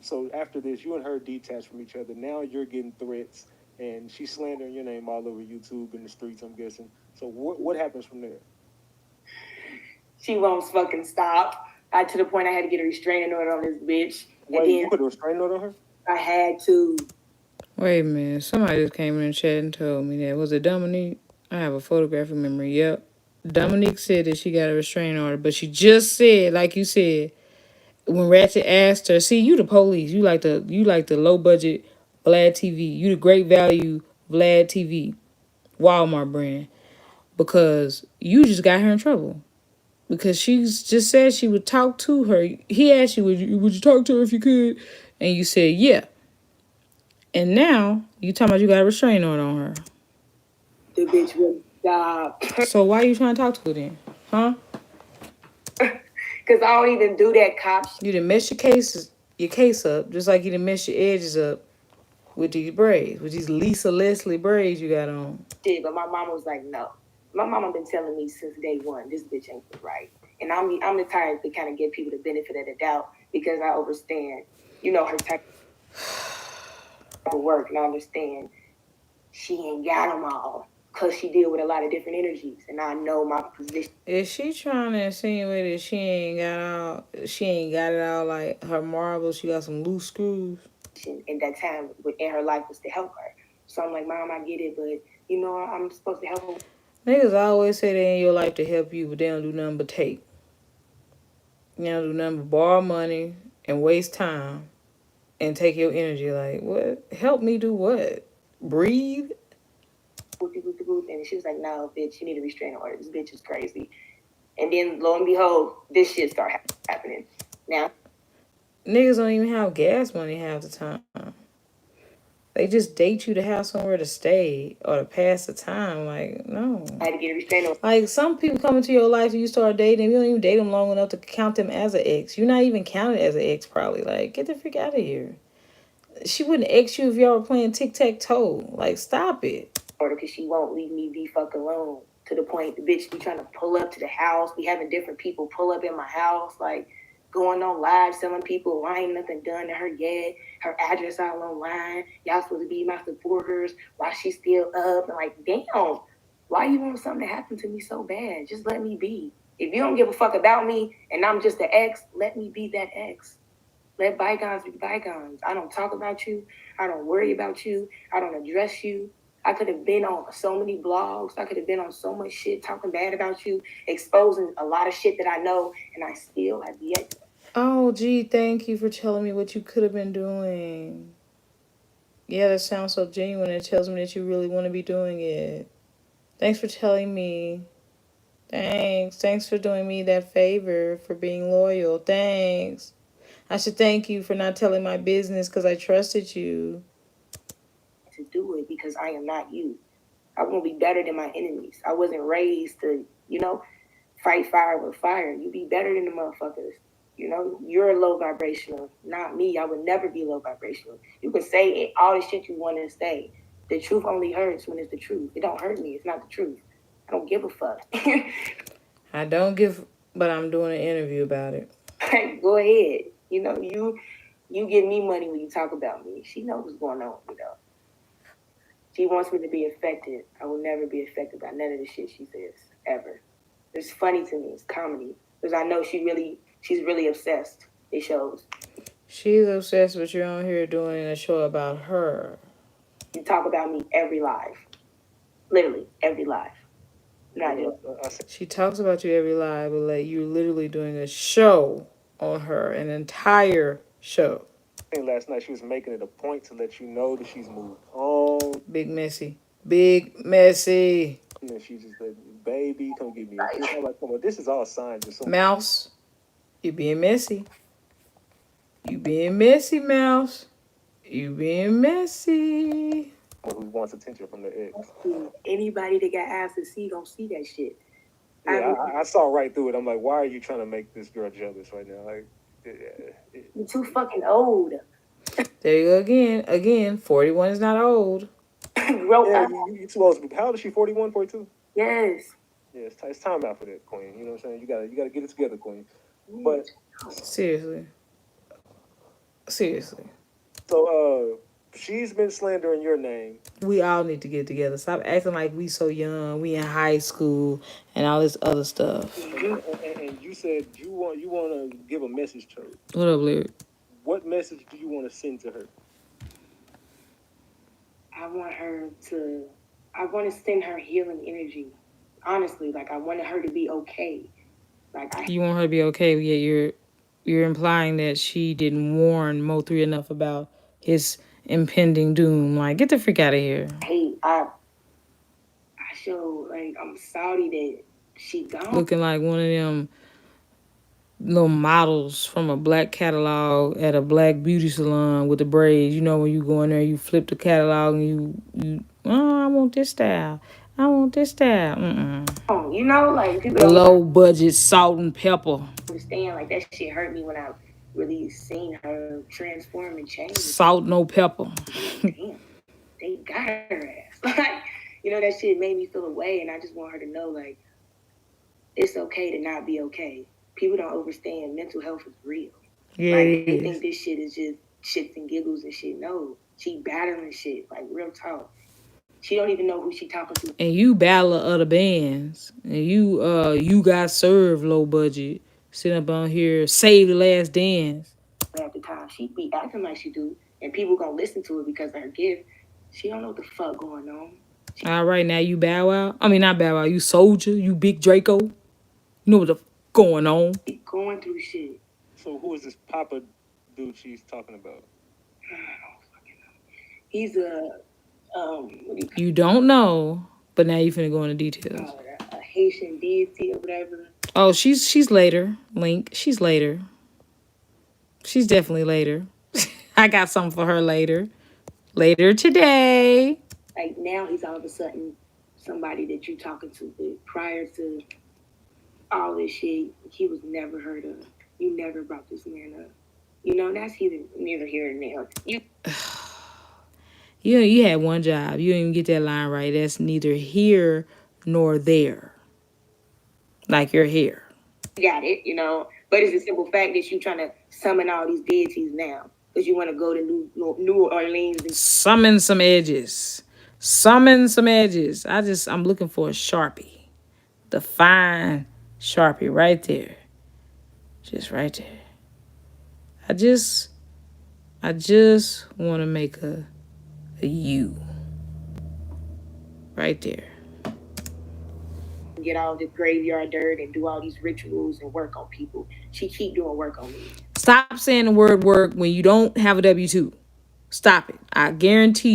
so after this, you and her detached from each other. Now you're getting threats, and she's slandering your name all over YouTube and the streets, I'm guessing. So what happens from there? She won't fucking stop. To the point I had to get a restraining order on this bitch. Wait, you put a restraining order on her? I had to. Wait a minute. Somebody just came in the chat and told me that. Was it Dominique? I have a photographic memory. Yep. Dominique said that she got a restraining order, but she just said, like you said, when Ratchet asked her, see, you the police. You like the low budget Vlad TV. You the great value Vlad TV. Walmart brand, because you just got her in trouble. Because she's just said she would talk to her. He asked you, would you talk to her if you could? And you said, yeah. And now, you talking about you got a restraining order on her. The bitch will stop. So why are you trying to talk to her then? Huh? Because I don't even do that, cops. You done mess your case up, just like you done mess your edges up with these braids, with these Lisa Leslie braids you got on. Shit, but my mama was like, no. My mama been telling me since day one, this bitch ain't right. And I'm the type to kind of give people the benefit of the doubt because I understand, her type of work, and I understand she ain't got them all because she deal with a lot of different energies, and I know my position. Is she trying to insinuate that she ain't got it all like her marbles? She got some loose screws. And that time in her life was to help her. So I'm like, Mom, I get it, but I'm supposed to help her. Niggas always say they in your life to help you, but they don't do nothing but take. They don't do nothing but borrow money and waste time and take your energy. Like, what? Help me do what? Breathe? And she was like, no, bitch, you need a restraining order. This bitch is crazy. And then, lo and behold, this shit started happening. Now, niggas don't even have gas money half the time. They just date you to have somewhere to stay or to pass the time. Like, no. I had to get a restraining order. Like, some people come into your life and you start dating, you don't even date them long enough to count them as an ex. You're not even counted as an ex, probably. Like, get the freak out of here. She wouldn't ex you if y'all were playing tic-tac-toe. Like, stop it. Because she won't leave me the fuck alone. To the point the bitch be trying to pull up to the house, be having different people pull up in my house, like going on live, selling people, why ain't nothing done to her yet? Her address all online. Y'all supposed to be my supporters. Why she still up? And like, damn, why you want something to happen to me so bad? Just let me be. If you don't give a fuck about me and I'm just the ex, let me be that ex. Let bygones be bygones. I don't talk about you. I don't worry about you. I don't address you. I could have been on so many blogs. I could have been on so much shit talking bad about you, exposing a lot of shit that I know, and I still have yet. Oh, gee, thank you for telling me what you could have been doing. Yeah, that sounds so genuine. It tells me that you really want to be doing it. Thanks for telling me. Thanks. Thanks for doing me that favor, for being loyal. Thanks. I should thank you for not telling my business because I trusted you. To do it because I am not you. I won't be better than my enemies. I wasn't raised to, fight fire with fire. You be better than the motherfuckers. You're low vibrational, not me. I would never be low vibrational. You can say all the shit you want to say. The truth only hurts when it's the truth. It don't hurt me. It's not the truth. I don't give a fuck. I don't give, but I'm doing an interview about it. Go ahead. You give me money when you talk about me. She knows what's going on, She wants me to be affected. I will never be affected by none of the shit she says, ever. It's funny to me. It's comedy. Because I know she's really obsessed. It shows. She's obsessed, but you're on here doing a show about her. You talk about me every live. Literally, every live. She talks about you every live, but like you're literally doing a show on her, an entire show. Last night she was making it a point to let you know that she's moved on. Big messy. Big messy. And then she just said, baby, come get me a kiss. I'm like, come on, this is all signs of something. Mouse, you being messy. You being messy, Mouse. You being messy. Who wants attention from the ex. Anybody that got eyes to see don't see that shit. Yeah, I saw right through it. I'm like, why are you trying to make this girl jealous right now? Like, you're too fucking old. There you go again. Again, 41 is not old. Yeah, you're supposed to be. How old is she? 41, 42? Yes. Yeah, it's time out for that, Queen. You know what I'm saying? You gotta get it together, Queen. But seriously. So she's been slandering your name. We all need to get together. Stop acting like we so young. We in high school and all this other stuff. And you said you want to give a message to her. What up, Lyric? What message do you want to send to her? I want to send her healing energy. Honestly, like I wanted her to be okay. You want her to be okay, yet you're implying that she didn't warn Mo3 enough about his impending doom. Like, get the freak out of here. Hey, I So, like, I'm sorry that she gone. Looking like one of them little models from a black catalog at a black beauty salon with the braids. You know, when you go in there, you flip the catalog and you I want this style. I want this style. You know, like, people low budget salt and pepper. Understand, like, that shit hurt me when I really seen her transform and change. Salt, no pepper. Damn, they got her ass. Like, you know, that shit made me feel away, and I just want her to know, like, it's okay to not be okay. People don't understand mental health is real. Yeah. Like, they think this shit is just shits and giggles and shit. No, she battling shit, like, real talk. She don't even know who she talking to. And you battle other bands. And you got served low budget. Sitting up on here, Save the Last Dance. At the time, she be acting like she do, and people gonna listen to it because of her gift. She don't know what the fuck going on. All right, now you Bow Wow. I mean, not Bow Wow. You Soldier. You Big Draco. You know what the going on. She going through shit. So who is this Papa dude she's talking about? He's a you don't know, but now you finna go into details. A Haitian deity or whatever. Oh, she's later, Link. She's later. She's definitely later. I got something for her later. Later today. Like, now he's all of a sudden somebody that you're talking to. But prior to all this shit, he was never heard of. You never brought this man up. You know, that's neither here nor there. You had one job. You didn't even get that line right. That's neither here nor there. Like you're here. You got it, you know. But it's a simple fact that you're trying to summon all these deities now. Because you want to go to New Orleans. And summon some edges. Summon some edges. I'm looking for a Sharpie. The fine Sharpie right there. Just right there. I just want to make a U. Right there. Get all the graveyard dirt and do all these rituals and work on people. She keep doing work on me. Stop saying the word work when you don't have a W-2. Stop it. I guarantee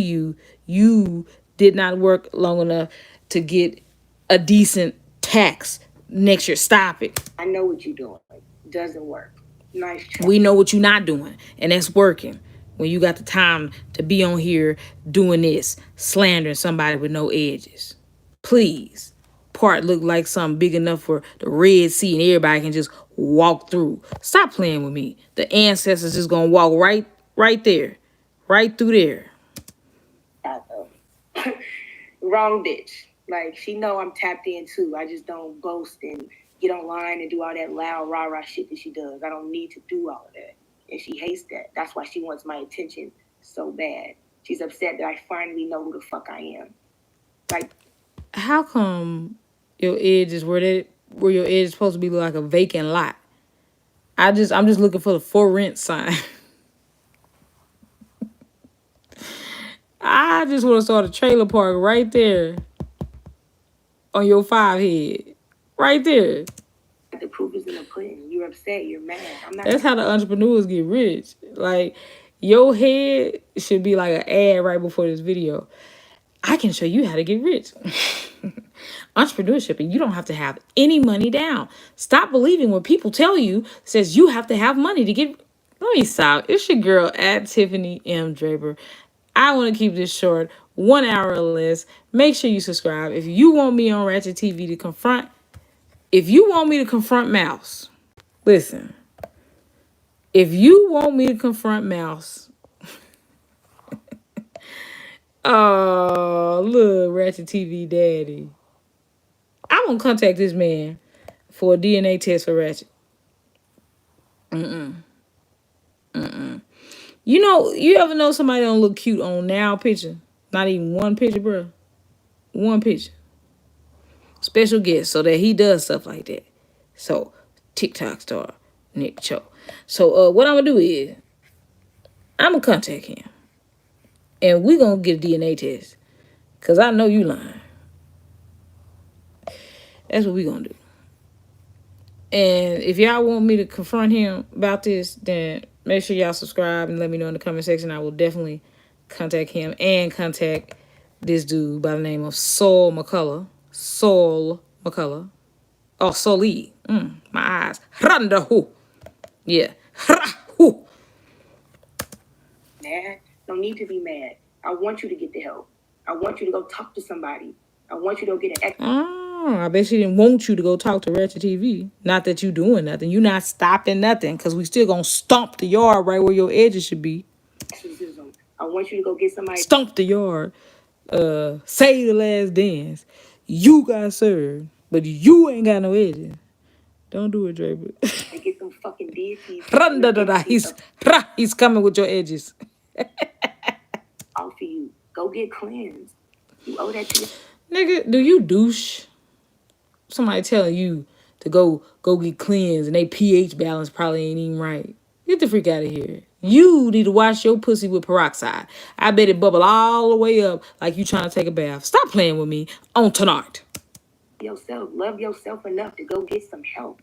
you did not work long enough to get a decent tax next year. Stop it. I know what you're doing. It doesn't work. Nice try. We know what you're not doing, and that's working. When you got the time to be on here doing this, slandering somebody with no edges. Please. Part look like something big enough for the Red Sea and everybody can just walk through. Stop playing with me. The ancestors just gonna walk right there. Right through there. Wrong bitch. Like, she know I'm tapped in too. I just don't boast and get online and do all that loud rah-rah shit that she does. I don't need to do all of that. And she hates that. That's why she wants my attention so bad. She's upset that I finally know who the fuck I am. Like, how come your edge is where your edge is supposed to be like a vacant lot? I'm just looking for the for rent sign. I just want to start a trailer park right there on your 5 head. Right there. The proof is in the pudding. You're upset. You're mad. That's how the entrepreneurs get rich. Like, your head should be like an ad right before this video. I can show you how to get rich. Entrepreneurship, and you don't have to have any money down. Stop believing what people tell you says you have to have money to get. Let me stop. It's your girl at Tiffany M. Draper. I want to keep this short, 1 hour or less. Make sure you subscribe. If you want me on Ratchet TV to confront, Mouse, listen. If you want me to confront Mouse, oh, look, Ratchet TV daddy. I'm going to contact this man for a DNA test for Ratchet. You know, you ever know somebody don't look cute on now picture? Not even one picture, bro. One picture. Special guest so that he does stuff like that. So, TikTok star, Nick Cho. So, what I'm going to do is, I'm going to contact him. And we're going to get a DNA test. Because I know you lying. That's what we're going to do. And if y'all want me to confront him about this, then make sure y'all subscribe and let me know in the comment section. I will definitely contact him and contact this dude by the name of Saul McCullough. Sol McCullough. Oh, Soli. My eyes. Randa who. Yeah. Who. Mad? No need to be mad. I want you to get the help. I want you to go talk to somebody. I want you to go get an Oh, I bet she didn't want you to go talk to Ratchet TV. Not that you doing nothing. You not stopping nothing, because we still gonna stomp the yard right where your edges should be. exorcism. I want you to go get somebody. Stomp the yard. Say the last dance. You got served, but you ain't got no edges. Don't do it, Draper. And get some fucking deities. He's coming with your edges. Off of you. Go get cleansed. You owe that to Nigga, do you douche? Somebody telling you to go get cleansed and they pH balance probably ain't even right. Get the freak out of here. You need to wash your pussy with peroxide. I bet it bubble all the way up like you trying to take a bath. Stop playing with me on tonight. yourself. Love yourself enough to go get some help.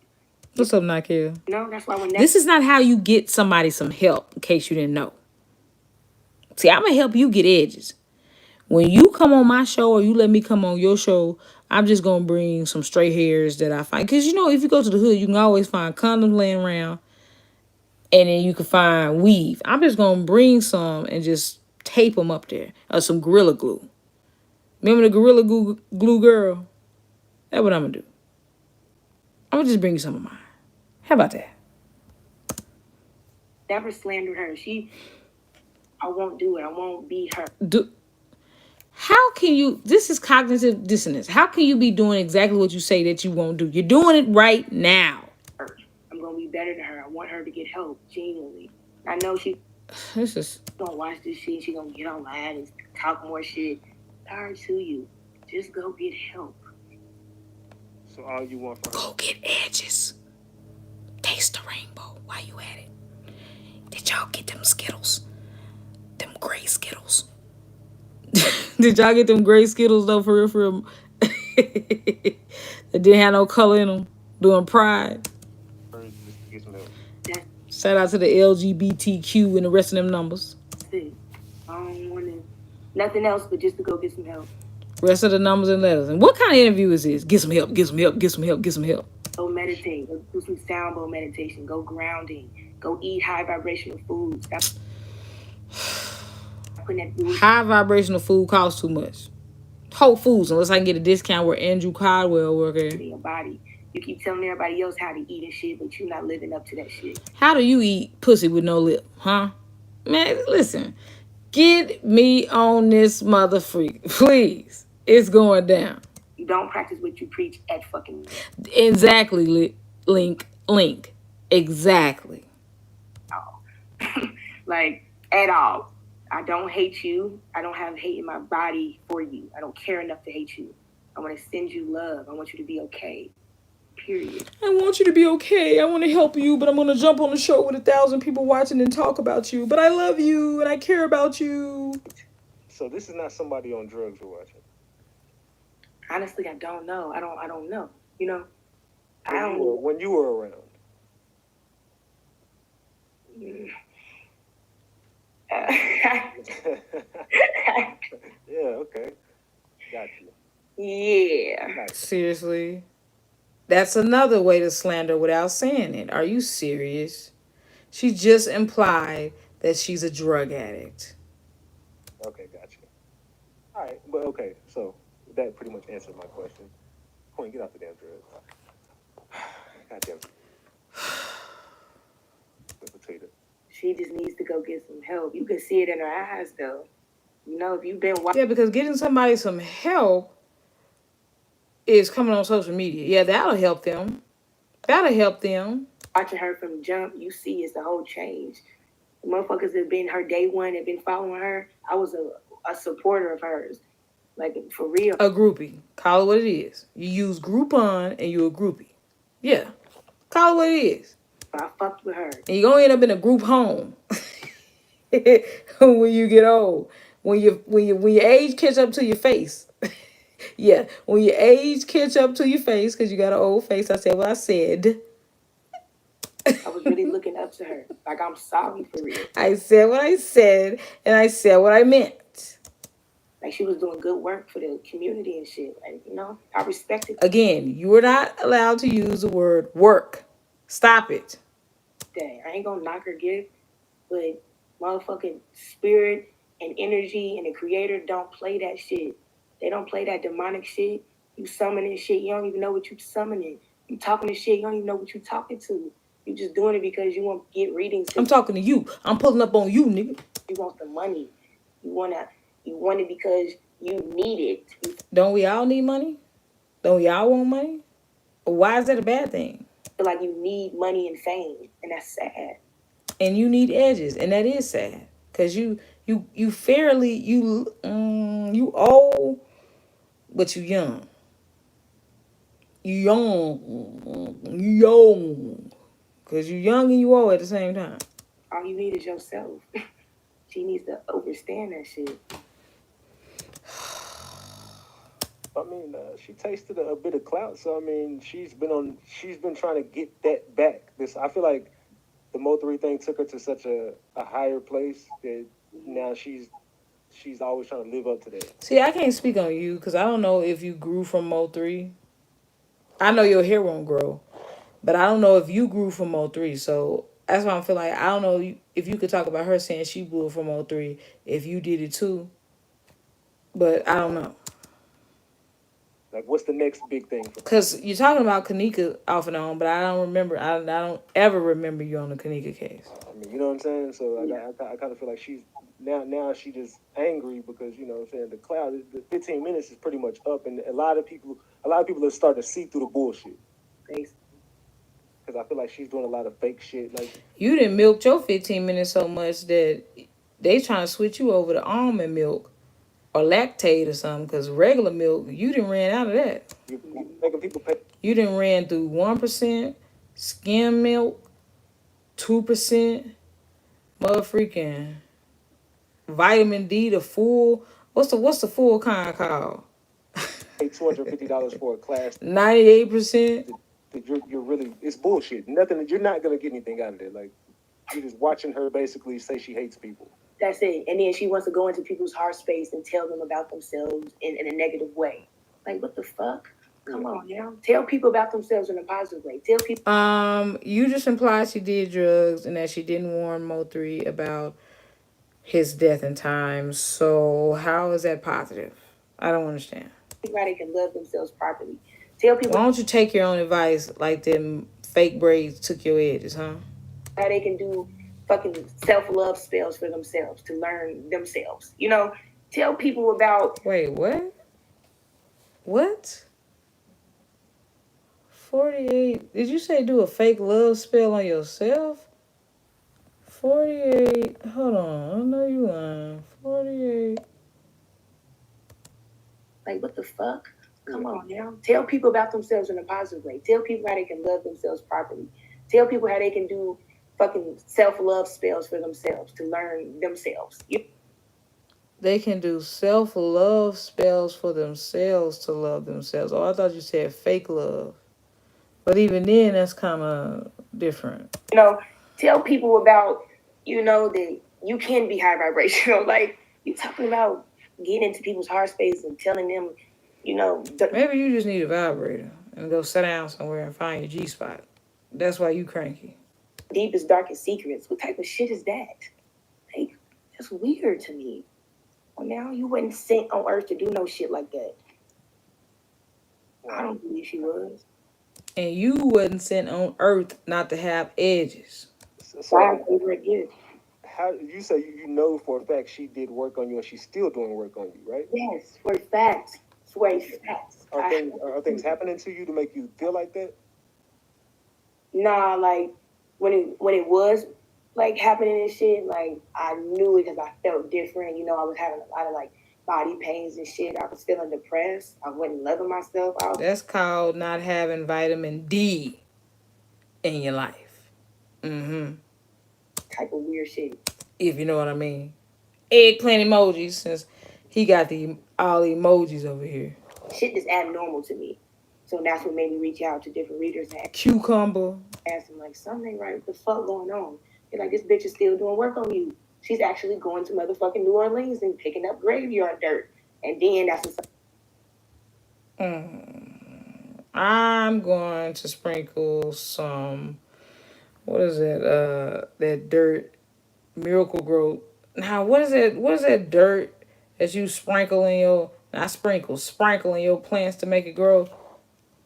What's up, Nakia? No, that's why when This is not how you get somebody some help, in case you didn't know. See, I'm going to help you get edges. When you come on my show or you let me come on your show, I'm just going to bring some stray hairs that I find. Because, you know, if you go to the hood, you can always find condoms laying around. And then you can find weave. I'm just going to bring some and just tape them up there. Or some Gorilla Glue. Remember the Gorilla Glue girl? That's what I'm going to do. I'm going to just bring you some of mine. How about that? never slandered her. I won't do it. I won't be her. How can you, this is cognitive dissonance. How can you be doing exactly what you say that you won't do? You're doing it right now. I'm going to be better than her. I want her to get help, genuinely. I know she don't watch this shit. She going to get online and talk more shit. Power to you. Just go get help. So all you want from her? Go get edges. Taste the rainbow while you at it. Did y'all get them Skittles? Them gray Skittles. Did y'all get them gray Skittles though, for real? That didn't have no color in them. Doing Pride. Shout out to the LGBTQ and the rest of them numbers. I don't want nothing else but just to go get some help. Rest of the numbers and letters. And what kind of interview is this? Get some help, get some help, get some help, get some help. Go meditate. Go do some sound bowl meditation. Go grounding. Go eat high vibrational foods. High vibrational food costs too much. Whole Foods, unless I can get a discount where Andrew Caldwell work at. In your body. You keep telling everybody else how to eat and shit, but you're not living up to that shit. How do you eat pussy with no lip, huh? Man, listen. Get me on this mother freak, please. It's going down. You don't practice what you preach at fucking. Exactly, link. Exactly. Oh. Like, at all. I don't hate you. I don't have hate in my body for you. I don't care enough to hate you. I want to send you love. I want you to be okay. Period. I want you to be okay. I want to help you, but I'm going to jump on the show with 1,000 people watching and talk about you. But I love you and I care about you. So this is not somebody on drugs we're watching. Honestly, I don't know. I don't know. You know? When you were around. Yeah, okay. Got you. Yeah. Seriously? That's another way to slander without saying it. Are you serious? She just implied that she's a drug addict. Okay, got you. All right, but okay, so that pretty much answered my question. Queen, get out the damn drugs. Goddamn. The potato. She just needs to go get some help. You can see it in her eyes, though. You know, if you've been watching. Yeah, because getting somebody some help is coming on social media. Yeah, that'll help them. Watching her from jump, you see it's the whole change. The motherfuckers have been her day one, have been following her. I was a supporter of hers. Like, for real. A groupie. Call it what it is. You use Groupon and you're a groupie. Yeah. Call it what it is. I fucked with her. And you're going to end up in a group home when you get old. When your age catch up to your face. Yeah, when your age catch up to your face, because you got an old face, I said what I said. I was really looking up to her. Like, I'm sorry for real. I said what I said, and I said what I meant. Like, she was doing good work for the community and shit. Like, you know, I respect it. Again, you were not allowed to use the word work. Stop it. Dang, I ain't gonna knock her gift, but motherfucking spirit and energy and the creator don't play that shit. They don't play that demonic shit. You summoning shit, you don't even know what you summoning. You talking to shit, you don't even know what you talking to. You just doing it because you want to get readings. I'm talking to you. I'm pulling up on you, nigga. You want the money. You want it because you need it. Don't we all need money? Don't we all want money? Why is that a bad thing? Feel like you need money and fame, and that's sad. And you need edges, and that is sad. Cause you fairly you old, but you young. You young. Cause you young and you old at the same time. All you need is yourself. She needs to understand that shit. I mean, she tasted a bit of clout, so I mean, she's been trying to get that back. I feel like the Mo3 thing took her to such a higher place that now she's always trying to live up to that. See, I can't speak on you because I don't know if you grew from Mo3. I know your hair won't grow, but I don't know if you grew from Mo3. So that's why I feel like I don't know if you could talk about her saying she blew from Mo3 if you did it too. But I don't know. Like, what's the next big thing? Because you're talking about Kanika off and on, but I don't remember. I don't ever remember you on the Kanika case. I mean, you know what I'm saying? So I kind of feel like she's now she just angry because, you know what I'm saying, the cloud, the 15 minutes is pretty much up, and a lot of people are starting to see through the bullshit. Because I feel like she's doing a lot of fake shit. Like, you didn't milk your 15 minutes so much that they trying to switch you over to almond milk or lactate or something, because regular milk, you didn't ran out of that. You're making people pay. You didn't ran through 1% skim milk, 2% motherfucking vitamin D, the full. What's the full kind called? Pay $250 for a class. 98%. You're really, it's bullshit. Nothing. You're not gonna get anything out of it. Like, you're just watching her basically say she hates people. That's it. And then she wants to go into people's heart space and tell them about themselves in a negative way. Like, what the fuck? Come on now. Tell people about themselves in a positive way. Tell people. You just implied she did drugs and that she didn't warn Mo3 about his death and time. So how is that positive? I don't understand. Everybody can love themselves properly. Tell people. Why don't you take your own advice like them fake braids took your edges, huh? How they can do fucking self-love spells for themselves to learn themselves. You know, tell people about... Wait, what? What? 48. Did you say do a fake love spell on yourself? 48. Hold on. I know you lying. 48. Like, what the fuck? Come on now. Tell people about themselves in a positive way. Tell people how they can love themselves properly. Tell people how they can do fucking self-love spells for themselves to learn themselves. They can do self-love spells for themselves to love themselves. Oh, I thought you said fake love. But even then, that's kind of different. You know, tell people about, you know, that you can be high vibrational. Like, you talking about getting into people's heart space and telling them, you know. Maybe you just need a vibrator and go sit down somewhere and find your G-spot. That's why you cranky. Deepest, darkest secrets. What type of shit is that? Like, that's weird to me. Well, now you wasn't sent on Earth to do no shit like that. I don't believe she was. And you wasn't sent on Earth not to have edges. So how you say you know for a fact she did work on you and she's still doing work on you, right? Yes, for a fact. For a fact. Are things happening to you to make you feel like that? Nah, like when it was like happening and shit, like I knew it because I felt different. You know, I was having a lot of like body pains and shit. I was feeling depressed. I wasn't loving myself. That's called not having vitamin D in your life. Type of weird shit. If you know what I mean. Eggplant emojis, since he got all the emojis over here. Shit is abnormal to me. So that's what made me reach out to different readers and Cucumber. ask them, like, something ain't right. What the fuck going on? They're like, this bitch is still doing work on you. She's actually going to motherfucking New Orleans and picking up graveyard dirt And then that's I'm going to sprinkle some, what is it? That dirt, Miracle Grow. Now, what is it? What is that dirt that you sprinkle in your, not sprinkle in your plants to make it grow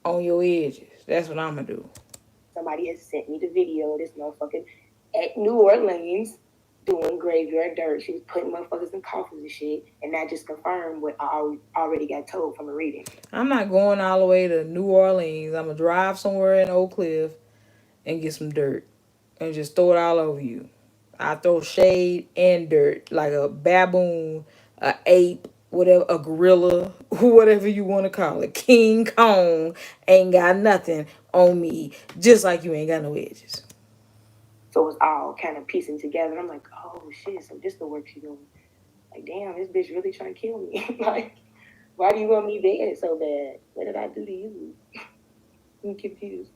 on your edges? That's what I'm gonna do. Somebody has sent me the video of this motherfucker at New Orleans doing graveyard dirt. She was putting motherfuckers in coffins and shit, and that just confirmed what I already got told from a reading. I'm not going all the way to New Orleans. I'm gonna drive somewhere in Oak Cliff and get some dirt and just throw it all over you. I throw shade and dirt like a baboon, a ape, whatever, a gorilla, whatever you want to call it. King Kong ain't got nothing on me, just like you ain't got no edges. So it's all kind of piecing together. And I'm like, oh shit, so this the work she doing. Like, damn, this bitch really trying to kill me. Like, why do you want me dead so bad? What did I do to you? I'm confused.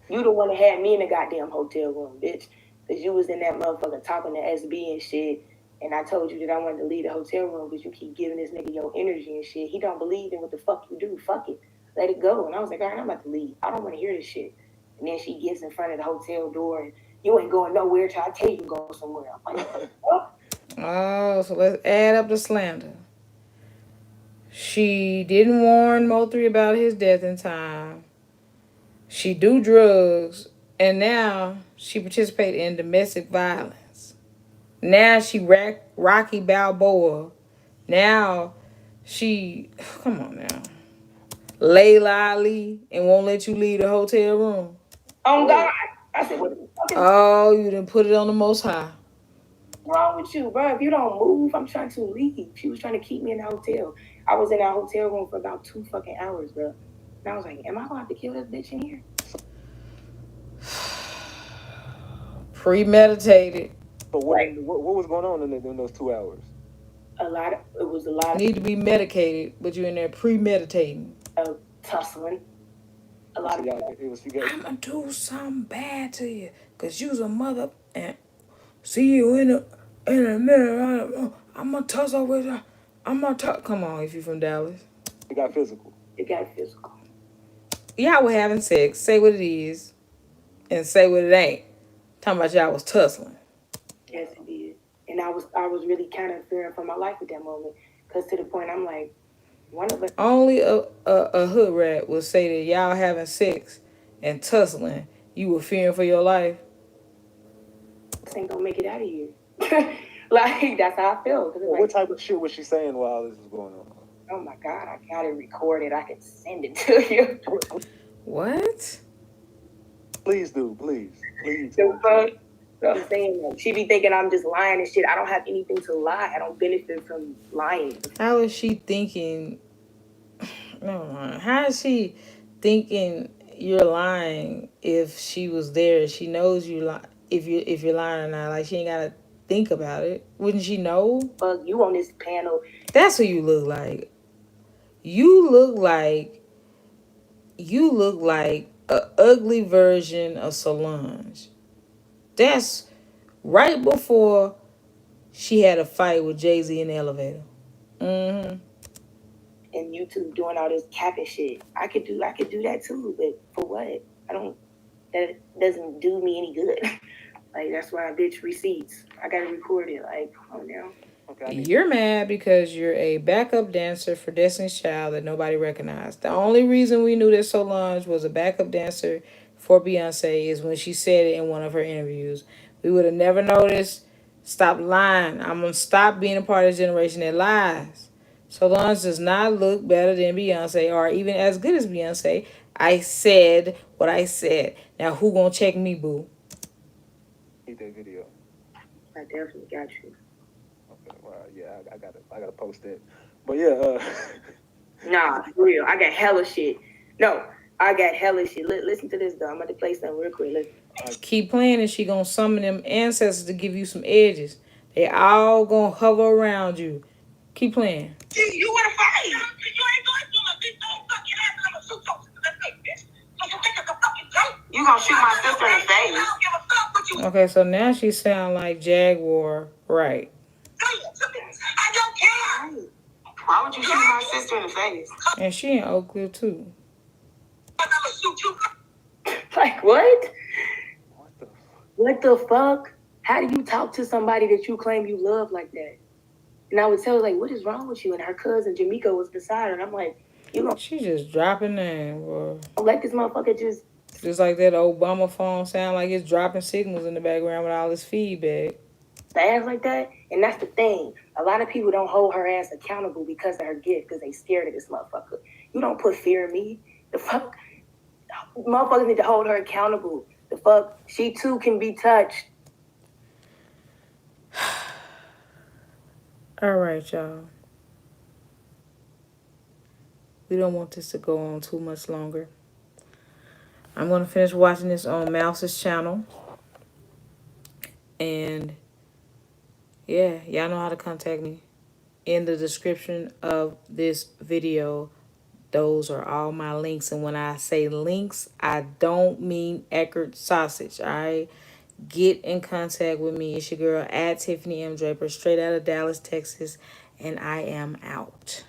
You the one that had me in the goddamn hotel room, bitch. Because you was in that motherfucker talking to SB and shit. And I told you that I wanted to leave the hotel room because you keep giving this nigga your energy and shit. He don't believe in what the fuck you do. Fuck it. Let it go. And I was like, all right, I'm about to leave. I don't want to hear this shit. And then she gets in front of the hotel door and you ain't going nowhere till I tell you to go somewhere. I'm like, what? Oh, so let's add up the slander. She didn't warn Mo3 about his death in time. She do drugs. And now she participated in domestic violence. Now she Rocky Balboa. Now she, come on now, Layla Ali and won't let you leave the hotel room. Oh God! I said, what the fuck is you didn't put it on the most high. wrong with you, bro? If you don't move, I'm trying to leave. She was trying to keep me in the hotel. I was in that hotel room for about 2 fucking hours, bro. And I was like, am I gonna have to kill this bitch in here? Premeditated. So what was going on in those 2 hours? It was a lot Need to be medicated, but you're in there premeditating. of tussling. A lot of I'm gonna do something bad to you, cause you's a mother, and see you in a minute. I'm gonna tussle with her. Come on, if you from Dallas. It got physical. Y'all were having sex. Say what it is, and say what it ain't. Talking about y'all was tussling. Yes, it did. And I was really kind of fearing for my life at that moment, cause to the point I'm like, one of us. Only a hood rat would say that y'all having sex and tussling, you were fearing for your life. Ain't gonna make it out of here. Like, that's how I felt. Well, what type of shit was she saying while this was going on? Oh my God, I got it recorded. I can send it to you. What? Please do, please. So I'm saying, like, she be thinking I'm just lying and shit. I don't have anything to lie. I don't benefit from lying. How is she thinking? Never mind. How is she thinking you're lying if she was there? She knows you lie. If you're lying or not, like she ain't gotta think about it. Wouldn't she know? Fuck you on this panel. That's what you look like. You look like a ugly version of Solange. That's right before she had a fight with Jay-Z in the elevator. Mm-hmm. And YouTube doing all this capping shit. I could do that too, but for what? That doesn't do me any good. Like, that's why bitch receipts. I gotta record it. Like, come on now. Okay, you're mad because you're a backup dancer for Destiny's Child that nobody recognized. The only reason we knew that Solange was a backup dancer for Beyonce is when she said it in one of her interviews. We would have never noticed. Stop lying. I'm going to stop being a part of the generation that lies. Solange does not look better than Beyonce or even as good as Beyonce. I said what I said. Now, who going to check me, boo? Need that video. I definitely got you. Okay, well, yeah, I gotta post that. But yeah, Nah, for real. I got hella shit. No, I got hella shit. Listen to this though. I'm about to play something real quick. Listen. Keep playing and she gonna summon them ancestors to give you some edges. They all gonna hover around you. Keep playing. You wanna fight? You ain't going to my big old fucking ass. I'm gonna shoot your bitch. You think it's a fucking joke? You gonna shoot my sister in the face? I don't give a fuck what you. Okay, so now she sound like Jaguar, right? I don't care. Why would you shoot my sister in the face? And she in Oak Cliff too. Like, what? What the fuck? What the fuck? How do you talk to somebody that you claim you love like that? And I would tell her, like, what is wrong with you? And her cousin, Jamaica, was beside her. And I'm like, you gonna She just dropping name, bro. let this motherfucker just... Just like that Obama phone sound like it's dropping signals in the background with all this feedback. Ass like that? And that's the thing. A lot of people don't hold her ass accountable because of her gift, because they scared of this motherfucker. You don't put fear in me. The fuck? Motherfuckers need to hold her accountable. The fuck? She too can be touched. All right, y'all. We don't want this to go on too much longer. I'm going to finish watching this on Mouse's channel. And, yeah, y'all know how to contact me. In the description of this video, those are all my links. And when I say links, I don't mean Eckerd sausage, all right? Get in contact with me. It's your girl, @Tiffany M. Draper, straight out of Dallas, Texas. And I am out.